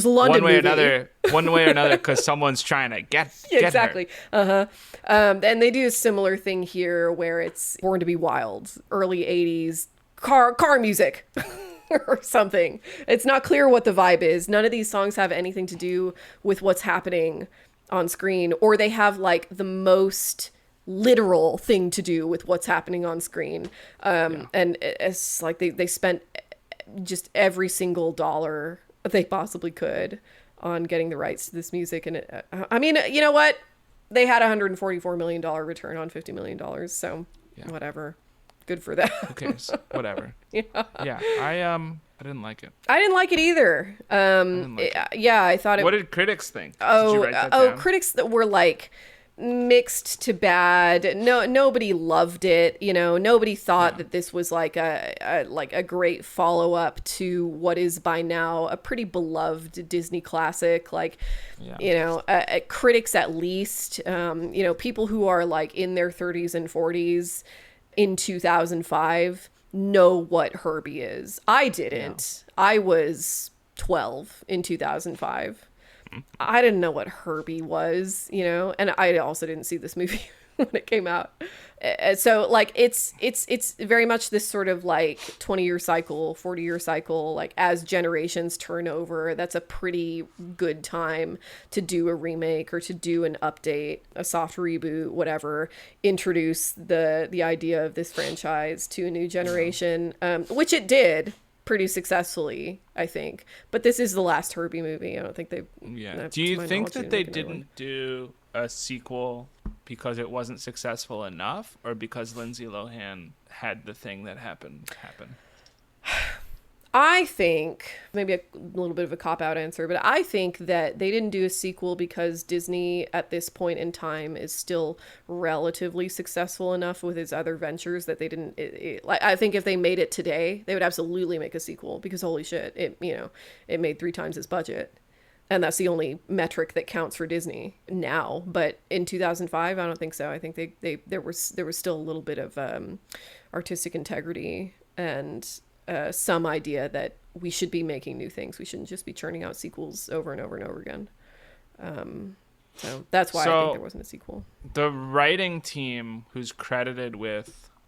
a London one way movie. or another because someone's trying to get exactly her. And they do a similar thing here where it's Born to Be Wild, early 80s car music or something. It's not clear what the vibe is. None of these songs have anything to do with what's happening on screen, or they have like the most literal thing to do with what's happening on screen. And it's like they spent just every single dollar they possibly could on getting the rights to this music. And I mean, you know what? They had $144 million return on $50 million. So whatever. Good for them. Okay, so whatever. Yeah. I didn't like it. I didn't like it either. I thought it. What did critics think? Did you write that down? Critics that were like mixed to bad. Nobody loved it. You know, nobody thought that this was like a great follow up to what is by now a pretty beloved Disney classic. Like, you know, critics at least, you know, people who are like in their 30s and 40s in 2005 know what Herbie is. I didn't. I was 12 in 2005. I didn't know what Herbie was, you know, and I also didn't see this movie when it came out. So like it's very much this sort of like 20-year cycle, 40-year cycle, like as generations turn over, that's a pretty good time to do a remake or to do an update, a soft reboot, whatever, introduce the idea of this franchise to a new generation, which it did pretty successfully, I think. But this is the last Herbie movie. I don't think they. Yeah. Do you think that they didn't do a sequel because it wasn't successful enough, or because Lindsay Lohan had the thing that happened happen? I think, maybe a little bit of a cop-out answer, but I think that they didn't do a sequel because Disney at this point in time is still relatively successful enough with its other ventures that they didn't, like, I think if they made it today, they would absolutely make a sequel because holy shit, it made 3 times its budget. And that's the only metric that counts for Disney now. But in 2005, I don't think so. I think there was still a little bit of artistic integrity and some idea that we should be making new things. We shouldn't just be churning out sequels over and over and over again. So that's why I think there wasn't a sequel. The writing team, who's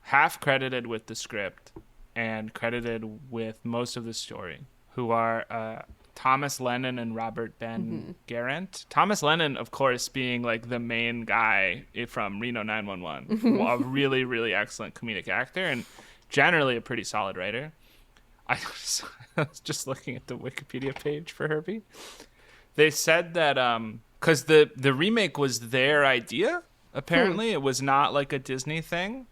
half credited with the script and credited with most of the story, who are Thomas Lennon and Robert Ben Garant. Thomas Lennon, of course, being like the main guy from Reno 911, a really, really excellent comedic actor and generally a pretty solid writer. I was just looking at the Wikipedia page for Herbie. They said that because the remake was their idea, apparently. It was not like a Disney thing.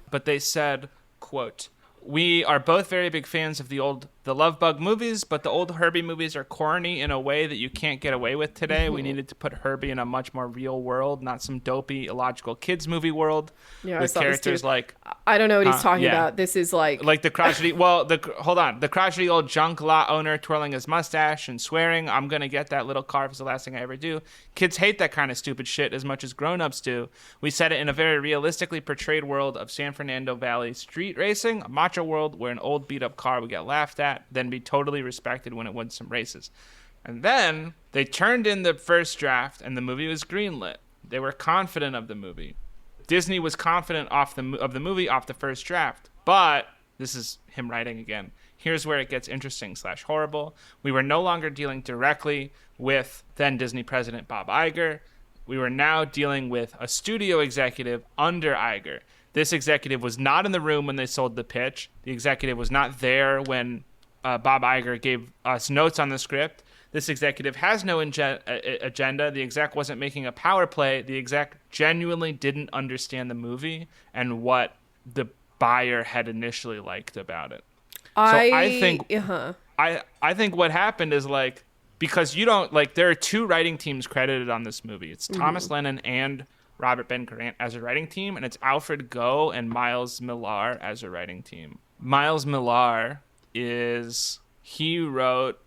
But they said, quote, "We are both very big fans of the Love Bug movies, but the old Herbie movies are corny in a way that you can't get away with today. We needed to put Herbie in a much more real world, not some dopey, illogical kids movie world with characters like..." I don't know what he's talking about. This is like the crotchety... the crotchety old junk lot owner twirling his mustache and swearing, "I'm going to get that little car if it's the last thing I ever do." Kids hate that kind of stupid shit as much as grown-ups do. We set it in a very realistically portrayed world of San Fernando Valley street racing, a macho world where an old beat-up car would get laughed at, then be totally respected when it won some races. And then they turned in the first draft and the movie was greenlit. They were confident of the movie. Disney was confident of the movie off the first draft. But, this is him writing again, here's where it gets interesting / horrible. We were no longer dealing directly with then Disney president Bob Iger. We were now dealing with a studio executive under Iger. This executive was not in the room when they sold the pitch. The executive was not there when Bob Iger gave us notes on the script. This executive has no agenda. The exec wasn't making a power play. The exec genuinely didn't understand the movie and what the buyer had initially liked about it. I think what happened is like, because you don't like, there are 2 writing teams credited on this movie. It's Thomas Lennon and Robert Ben Garant as a writing team, and it's Alfred Goh and Miles Millar as a writing team. Miles Millar he wrote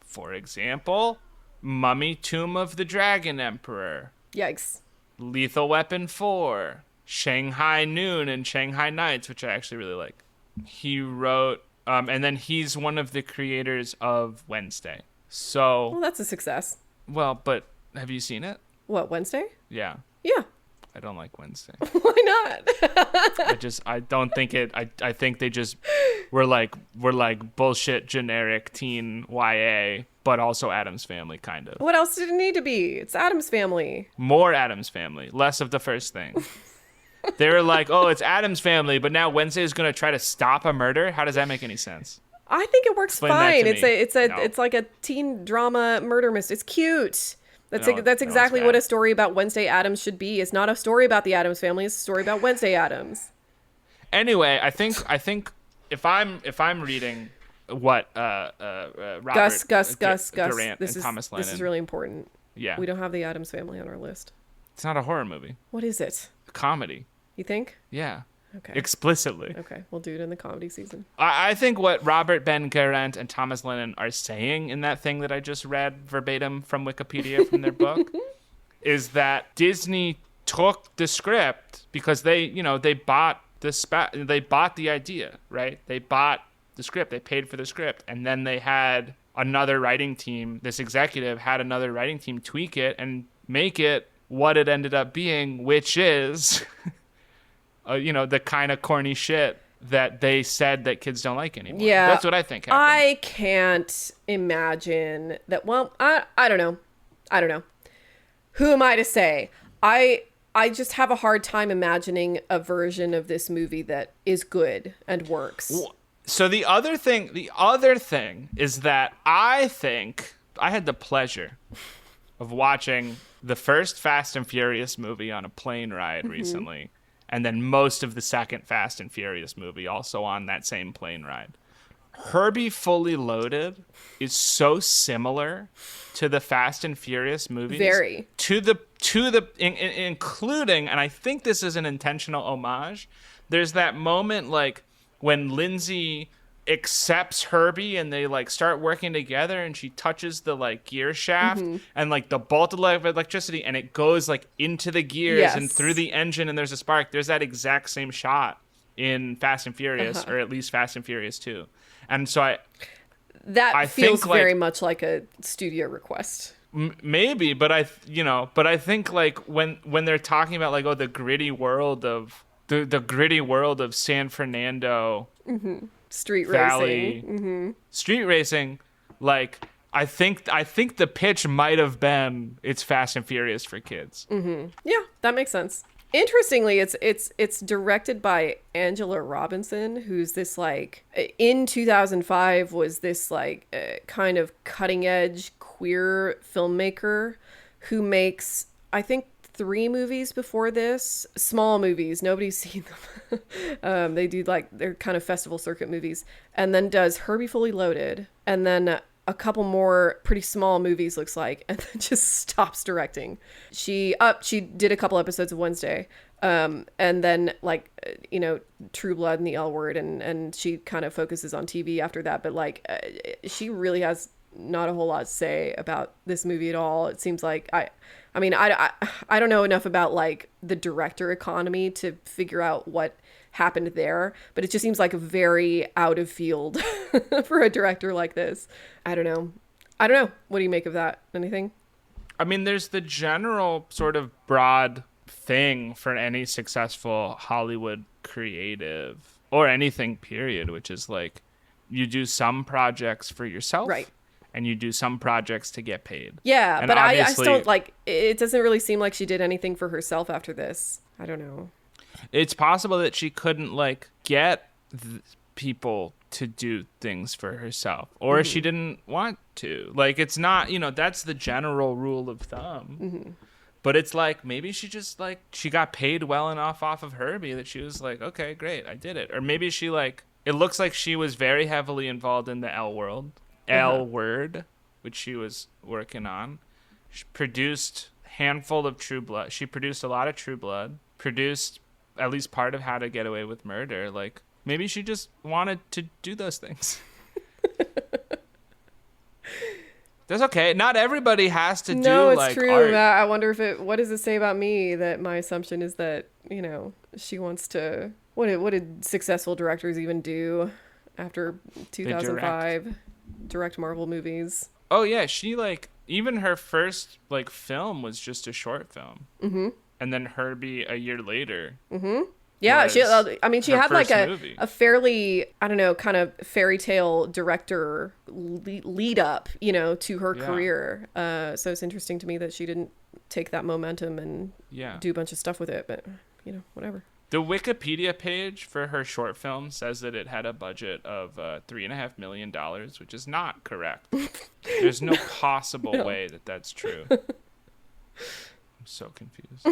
for example, Mummy Tomb of the Dragon Emperor. Yikes. Lethal Weapon 4, Shanghai Noon and Shanghai Nights, which I actually really like. He wrote, and then he's one of the creators of Wednesday. So, well, that's a success. Well, but have you seen it? What, Wednesday? Yeah. Yeah. I don't like Wednesday. Why not? I don't think it. I think they just were like bullshit generic teen YA, but also Addams Family kind of. What else did it need to be? It's Addams Family. More Addams Family, less of the first thing. They were like, oh, it's Addams Family, but now Wednesday is going to try to stop a murder. How does that make any sense? I think it works fine. It's like a teen drama murder mystery. It's cute. That's exactly what a story about Wednesday Addams should be. It's not a story about the Addams Family. It's a story about Wednesday Addams. Anyway, I think if I'm reading what Robert Gus Garant and Thomas Lennon, this is really important. Yeah, we don't have the Addams Family on our list. It's not a horror movie. What is it? A comedy. You think? Yeah. Okay. Explicitly. Okay, we'll do it in the comedy season. I think what Robert Ben Garant and Thomas Lennon are saying in that thing that I just read verbatim from Wikipedia from their book is that Disney took the script because they bought the idea, right? They bought the script, they paid for the script, and then they had another writing team, this executive had another writing team tweak it and make it what it ended up being, which is the kind of corny shit that they said that kids don't like anymore. Yeah. That's what I think happened. I can't imagine that. Well, I don't know. Who am I to say? I just have a hard time imagining a version of this movie that is good and works. So the other thing is that I think I had the pleasure of watching the first Fast and Furious movie on a plane ride recently, and then most of the second Fast and Furious movie also on that same plane ride. Herbie Fully Loaded is so similar to the Fast and Furious movies. Very. Including, and I think this is an intentional homage, there's that moment like when Lindsay accepts Herbie and they like start working together and she touches the like gear shaft and like the bolt of electricity and it goes like into the gears and through the engine and there's a spark. There's that exact same shot in Fast and Furious, or at least Fast and Furious 2. And so I feels think, very like, much like a studio request. Maybe, but I think like when they're talking about like, oh, the gritty world of the gritty world of San Fernando, Street Valley, racing, street racing, like I think the pitch might have been it's Fast and Furious for kids. Yeah, that makes sense. Interestingly, it's directed by Angela Robinson, who's this like in 2005 was this like kind of cutting edge queer filmmaker who makes, I think, 3 movies before this, small movies, nobody's seen them. They do like, they're kind of festival circuit movies, and then does Herbie Fully Loaded, and then a couple more pretty small movies, looks like, and then just stops directing. She did a couple episodes of Wednesday, and then like True Blood and the L Word, and she kind of focuses on TV after that, but like she really has not a whole lot to say about this movie at all. It seems like I don't know enough about like the director economy to figure out what happened there, but it just seems like very out of field for a director like this. I don't know. What do you make of that? Anything? I mean, there's the general sort of broad thing for any successful Hollywood creative or anything period, which is like you do some projects for yourself, right? And you do some projects to get paid. Yeah, and but I just don't like, it doesn't really seem like she did anything for herself after this. I don't know. It's possible that she couldn't like get people to do things for herself, or she didn't want to. Like, it's not, that's the general rule of thumb. But it's like, maybe she just like, she got paid well enough off of Herbie that she was like, okay, great, I did it. Or maybe she like, it looks like she was very heavily involved in the L Word, which she was working on. She produced a handful of True Blood. She produced a lot of True Blood, produced at least part of How to Get Away with Murder. Like, maybe she just wanted to do those things. That's okay. Not everybody has to do it's like true. art. I wonder what does it say about me that my assumption is that, she wants to, what did successful directors even do after 2005? Direct Marvel movies. Oh yeah, she like, even her first like film was just a short film. And then Herbie a year later. Yeah, she had like a fairly, I don't know, kind of fairy tale director lead up, to her career. So it's interesting to me that she didn't take that momentum and do a bunch of stuff with it, but whatever. The Wikipedia page for her short film says that it had a budget of $3.5 million, which is not correct. There's no possible way that that's true. I'm so confused.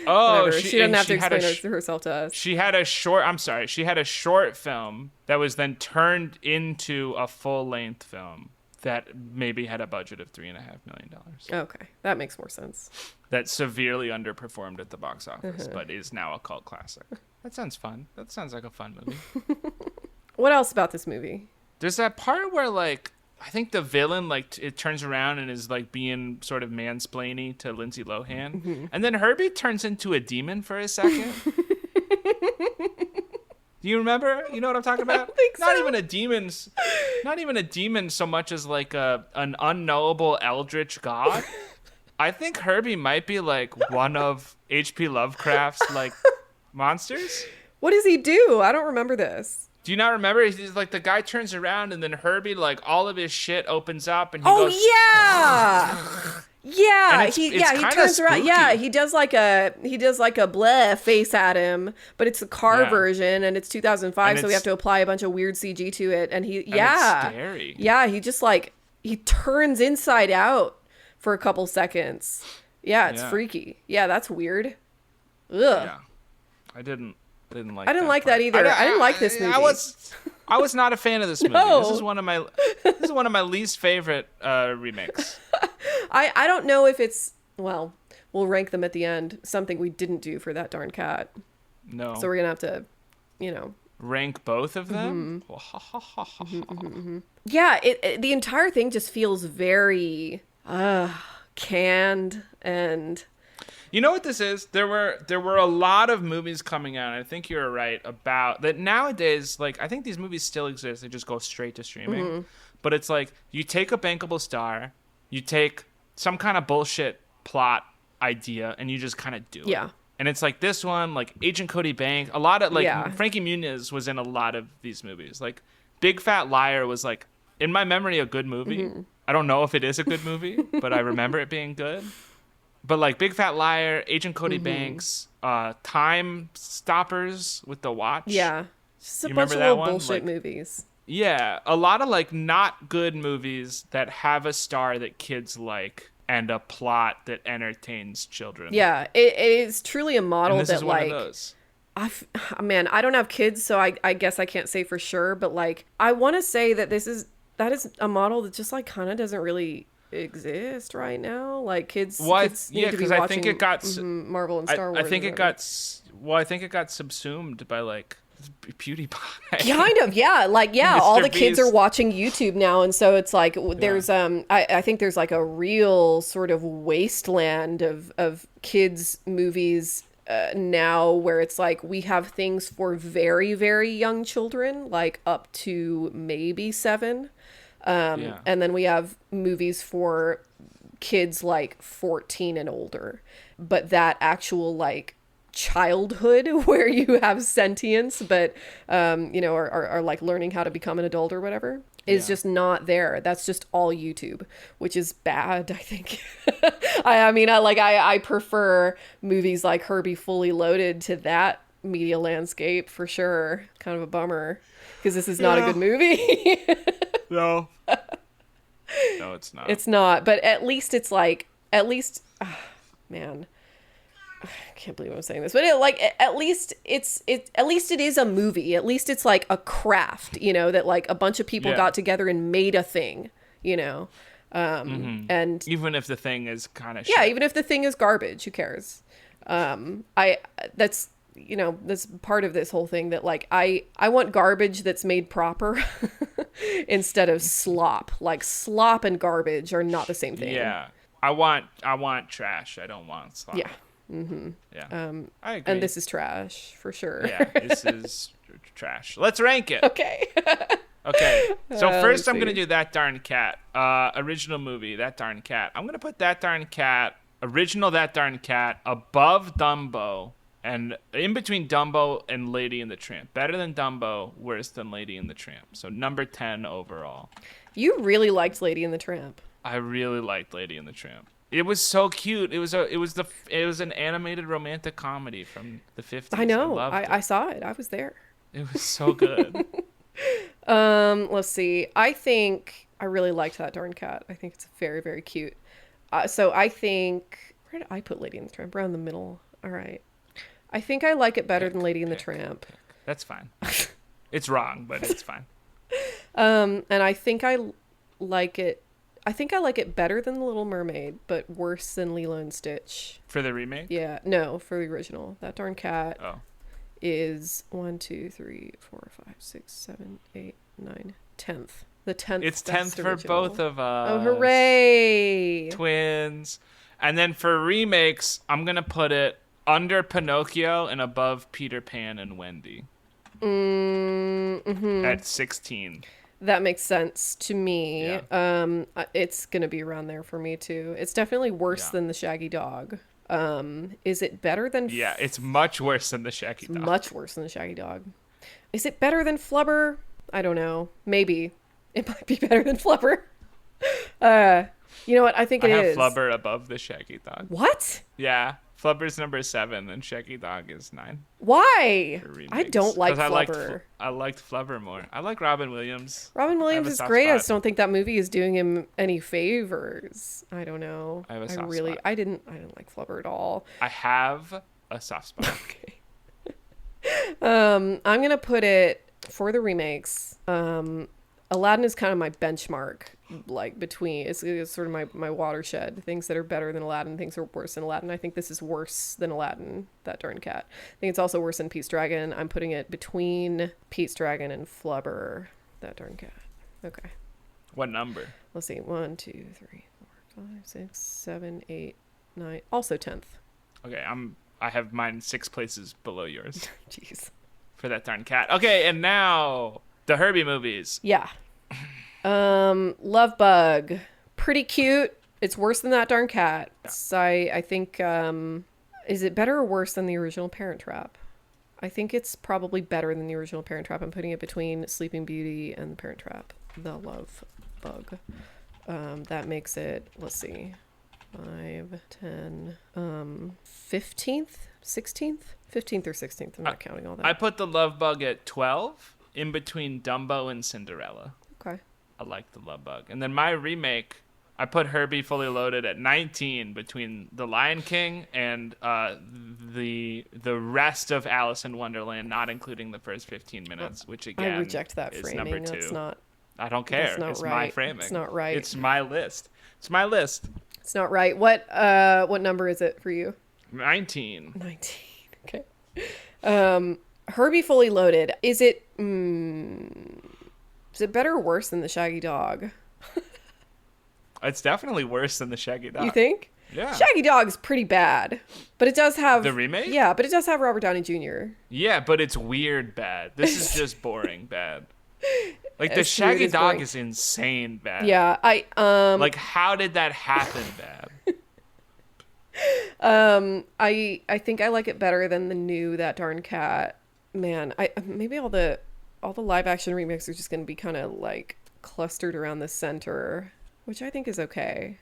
Oh, she doesn't have to explain it herself to us. She had a short film that was then turned into a full-length film that maybe had a budget of $3.5 million. Okay, that makes more sense. That severely underperformed at the box office, but is now a cult classic. That sounds fun. That sounds like a fun movie. What else about this movie? There's that part where, like, I think the villain, like, it turns around and is, like, being sort of mansplaining to Lindsay Lohan. And then Herbie turns into a demon for a second. Do you remember? You know what I'm talking about? I don't think so. Not even a demon so much as, like, an unknowable eldritch god. I think Herbie might be like one of H.P. Lovecraft's like monsters. What does he do? I don't remember this. Do you not remember? He's like, the guy turns around and then Herbie, like, all of his shit opens up and he goes, yeah. Yeah, he turns around. Spooky. Yeah, he does like a blah face at him, but it's a car version and it's 2005, so we have to apply a bunch of weird CG to it. And it's scary. Yeah, he just like he turns inside out for a couple seconds. Yeah, it's freaky. Yeah, that's weird. Ugh. Yeah. I didn't like. I didn't like part. that either. I didn't like this movie. I was not a fan of this movie. No. This is one of my least favorite remakes. I don't know if it's, well, we'll rank them at the end. Something we didn't do for That Darn Cat. No. So we're gonna have to, rank both of them. Yeah, the entire thing just feels very canned and. You know what this is? There were a lot of movies coming out. And I think you're right about that nowadays. Like, I think these movies still exist. They just go straight to streaming. But it's like you take a bankable star, you take some kind of bullshit plot idea, and you just kind of do it. Yeah. And it's like this one, like Agent Cody Banks. A lot of Frankie Muniz was in a lot of these movies. Like Big Fat Liar was like, in my memory, a good movie. I don't know if it is a good movie, but I remember it being good. But like Big Fat Liar, Agent Cody Banks, Time Stoppers with the watch. Yeah. Just a You bunch of remember that little one? bullshit Like, movies. Yeah, a lot of like not good movies that have a star that kids like and a plot that entertains children. Yeah, it is truly a model And this that is one like of those. man, I don't have kids, so I guess I can't say for sure, but like I want to say that that is a model that just like kind of doesn't really exist right now. Like kids need to be because I think it got Marvel and Star Wars. I think it got subsumed by like PewDiePie. Kind of, yeah. Like, yeah, all the kids Beast. are watching YouTube now, and so it's like there's I think there's like a real sort of wasteland of kids movies now where it's like we have things for very, very young children, like up to maybe 7. And then we have movies for kids like 14 and older. But that actual like childhood where you have sentience, but are like learning how to become an adult or whatever is just not there. That's just all YouTube, which is bad, I think. I prefer movies like Herbie Fully Loaded to that media landscape for sure. Kind of a bummer because this is not a good movie. No, it's not. It's not, but at least it's like, man, I can't believe I'm saying this, but at least it is a movie. At least it's like a craft, that like a bunch of people got together and made a thing, and even if the thing is kind of even if the thing is garbage, who cares? That's part of this whole thing that like I want garbage that's made proper instead of slop. Like slop and garbage are not the same thing. Yeah. I want trash. I don't want slop. Yeah. Mm-hmm. Yeah. I agree. And this is trash for sure. Yeah, this is trash. Let's rank it. Okay. Okay. So first I'm see. going to do That Darn Cat. Original movie, That Darn Cat. I'm going to put That Darn Cat, original That Darn Cat, above Dumbo. And in between Dumbo and Lady and the Tramp. Better than Dumbo, worse than Lady and the Tramp. So number 10 overall. You really liked Lady and the Tramp. I really liked Lady and the Tramp. It was so cute. It was an animated romantic comedy from the 50s. I know. I I saw it. I was there. It was so good. Let's see. I think I really liked That Darn Cat. I think it's very, very cute. So I think, where did I put Lady and the Tramp? Around the middle. All right. I think I like it better than Lady and the Tramp. That's fine. It's wrong, but it's fine. And I think I like it. I think I like it better than The Little Mermaid, but worse than Lilo and Stitch. For the remake? Yeah, no, for the original. That Darn Cat Oh. is 1, 2, 3, 4, 5, 6, 7, 8, 9, 10th. The 10th. It's best 10th for original. both of us. Oh, hooray! Twins. And then for remakes, I'm going to put it under Pinocchio and above Peter Pan and Wendy. At 16. That makes sense to me. Yeah. It's gonna be around there for me too. It's definitely worse than the Shaggy Dog. Is it better than? Yeah, it's much worse than the Shaggy Dog. Much worse than the Shaggy Dog. Is it better than Flubber? I don't know. Maybe it might be better than Flubber. You know what? I think I it have is. Flubber above the Shaggy Dog. What? Yeah. Flubber's number 7 and Shaggy Dog is 9. Why? for I remakes. don't like 'Cause Flubber. I liked Flubber more. I like Robin Williams. Robin Williams a is soft great. I spot. just don't think that movie is doing him any favors. I don't know. I have a soft really, spot. I didn't like Flubber at all. I have a soft spot. Okay. I'm gonna put it for the remakes. Aladdin is kind of my benchmark, like between it's sort of my watershed. Things that are better than Aladdin, things that are worse than Aladdin. I think this is worse than Aladdin, That Darn Cat. I think it's also worse than Pete's Dragon. I'm putting it between Pete's Dragon and Flubber, That Darn Cat. Okay. What number? Let's see. 1, 2, 3, 4, 5, 6, 7, 8, 9. Also 10th. Okay, I have mine 6 places below yours Jeez. for That Darn Cat. Okay, and now the Herbie movies. Yeah. Love Bug. Pretty cute. It's worse than That Darn Cat. So I think, is it better or worse than the original Parent Trap? I think it's probably better than the original Parent Trap. I'm putting it between Sleeping Beauty and Parent Trap. The Love Bug. That makes it, let's see, 5, 10, 15th, 16th? 15th or 16th. I'm not counting all that. I put the Love Bug at 12, in between Dumbo and Cinderella. Okay. I like the Love Bug. And then my remake, I put Herbie Fully Loaded at 19, between The Lion King and the rest of Alice in Wonderland, not including the first 15 minutes, which again I reject that is framing. number 2. That's not. I don't care. That's not It's my right. framing. It's not right. It's my list. It's my list. It's not right. What number is it for you? 19. 19. Okay. Herbie Fully Loaded. Is it better or worse than the Shaggy Dog? It's definitely worse than the Shaggy Dog. You think? Yeah. Shaggy Dog's pretty bad, but it does have The remake? Yeah, but it does have Robert Downey Jr. Yeah, but it's weird bad. This is just boring bad. Like the It's weird Shaggy as Dog boring. is insane bad. Yeah, Like how did that happen bad? I think I like it better than the new That Darn Cat. Man, maybe all the live action remakes are just going to be kind of like clustered around the center, which I think is okay.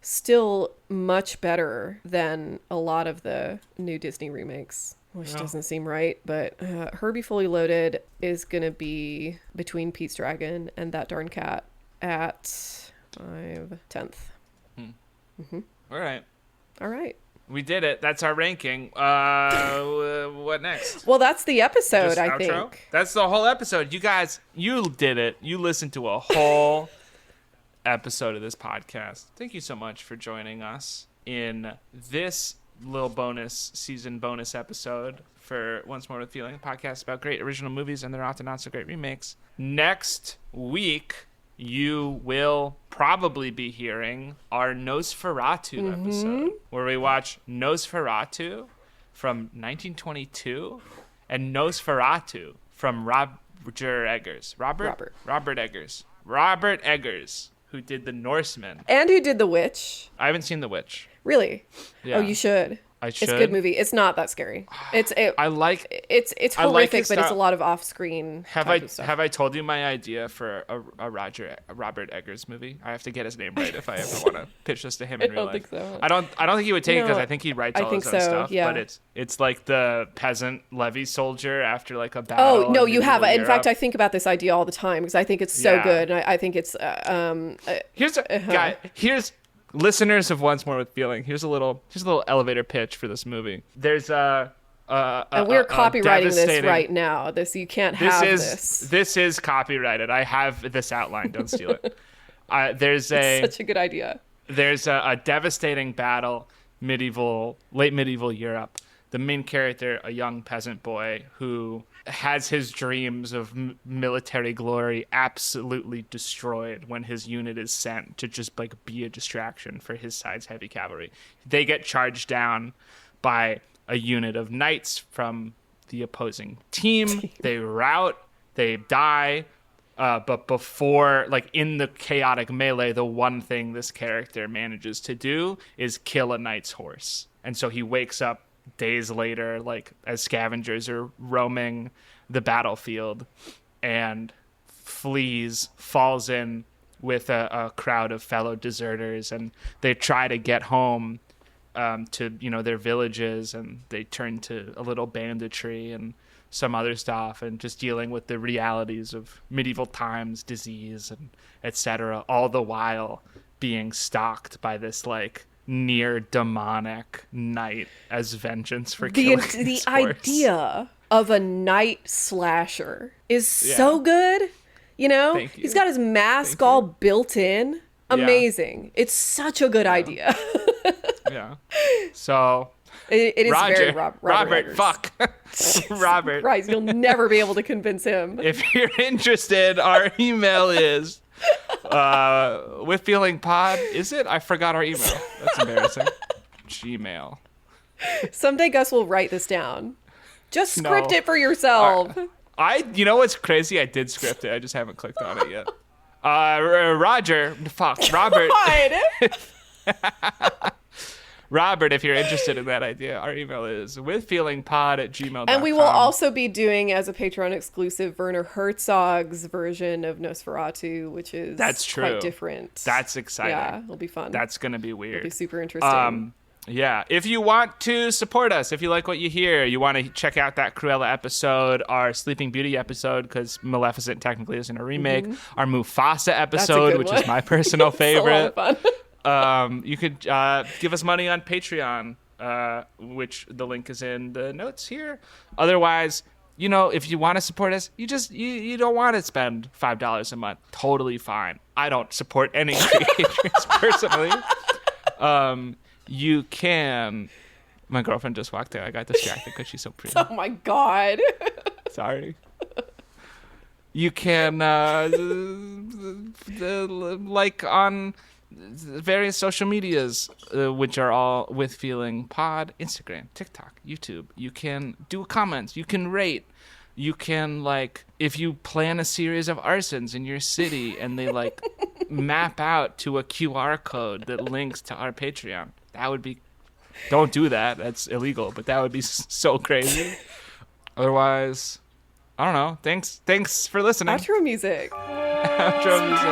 Still much better than a lot of the new Disney remakes, which doesn't seem right. But Herbie Fully Loaded is going to be between Pete's Dragon and That Darn Cat at 10th. All right. All right. We did it. That's our ranking. What next? Well, that's the episode, Just I outro? think. That's the whole episode. You guys, you did it. You listened to a whole episode of this podcast. Thank you so much for joining us in this little season bonus episode for Once More with Feeling, a podcast about great original movies and their often not so great remakes. Next week, you will probably be hearing our Nosferatu episode, where we watch Nosferatu from 1922 and Nosferatu from Roger Eggers. Robert Eggers, who did The Norseman. And who did The Witch? I haven't seen The Witch. Really? Yeah. Oh, you should. I should. It's a good movie. It's not that scary. It's I like. horrific, I like his but it's a style. lot of off-screen. Have type of stuff. I told you my idea for a Robert Eggers movie? I have to get his name right if I ever want to pitch this to him in real life. think so. I don't think he would take it because No, I think he writes I all think his own so, stuff. yeah. But it's like the peasant levy soldier after like a battle. Oh no, in you have. medieval In fact, I Europe. think about this idea all the time because I think it's so Yeah. good, and I think it's Here's listeners of Once More with Feeling. Here's a little elevator pitch for this movie. There's and we're copywriting this devastating- right now. You can't have this. This is copyrighted. I have this outline. Don't steal it. There's Such a good idea. There's a devastating battle, late medieval Europe. The main character, a young peasant boy who has his dreams of military glory absolutely destroyed when his unit is sent to just like be a distraction for his side's heavy cavalry. They get charged down by a unit of knights from the opposing team. They rout, they die. But before, like in the chaotic melee, the one thing this character manages to do is kill a knight's horse. And so he wakes up days later, like as scavengers are roaming the battlefield, and falls in with a crowd of fellow deserters, and they try to get home to their villages, and they turn to a little banditry and some other stuff, and just dealing with the realities of medieval times, disease, and etc., all the while being stalked by this like near demonic knight as vengeance for killing the his horse. idea of a night slasher is so good. Thank you. He's got his mask all built in. Amazing. It's such a good idea. Yeah. So it is Roger, very Robert Eggers. fuck. Robert. Christ, you'll never be able to convince him. If you're interested, our email is withfeelingpod. Is it? I forgot our email. That's embarrassing. Gmail. Someday Gus will write this down. Just script it for yourself. You know what's crazy? I did script it. I just haven't clicked on it yet. Robert. Robert, if you're interested in that idea, our email is withfeelingpod@gmail.com. And we will also be doing, as a Patreon exclusive, Werner Herzog's version of Nosferatu, which is quite different. That's exciting. Yeah, it'll be fun. That's going to be weird. It'll be super interesting. Yeah. If you want to support us, if you like what you hear, you want to check out that Cruella episode, our Sleeping Beauty episode, because Maleficent technically isn't a remake, our Mufasa episode, which is my personal favorite. A lot of fun. You could give us money on Patreon, which the link is in the notes here. Otherwise, if you want to support us, you don't want to spend $5 a month. Totally fine. I don't support any creators personally. You can. My girlfriend just walked in. I got distracted because she's so pretty. Oh my God. Sorry. You can like on various social medias, which are all With Feeling Pod, Instagram, TikTok, YouTube. You can do comments. You can rate. You can, like, if you plan a series of arsons in your city and they, like, map out to a QR code that links to our Patreon, that would be... Don't do that. That's illegal, but that would be so crazy. Otherwise, I don't know. Thanks for listening. Outro music. Outro music.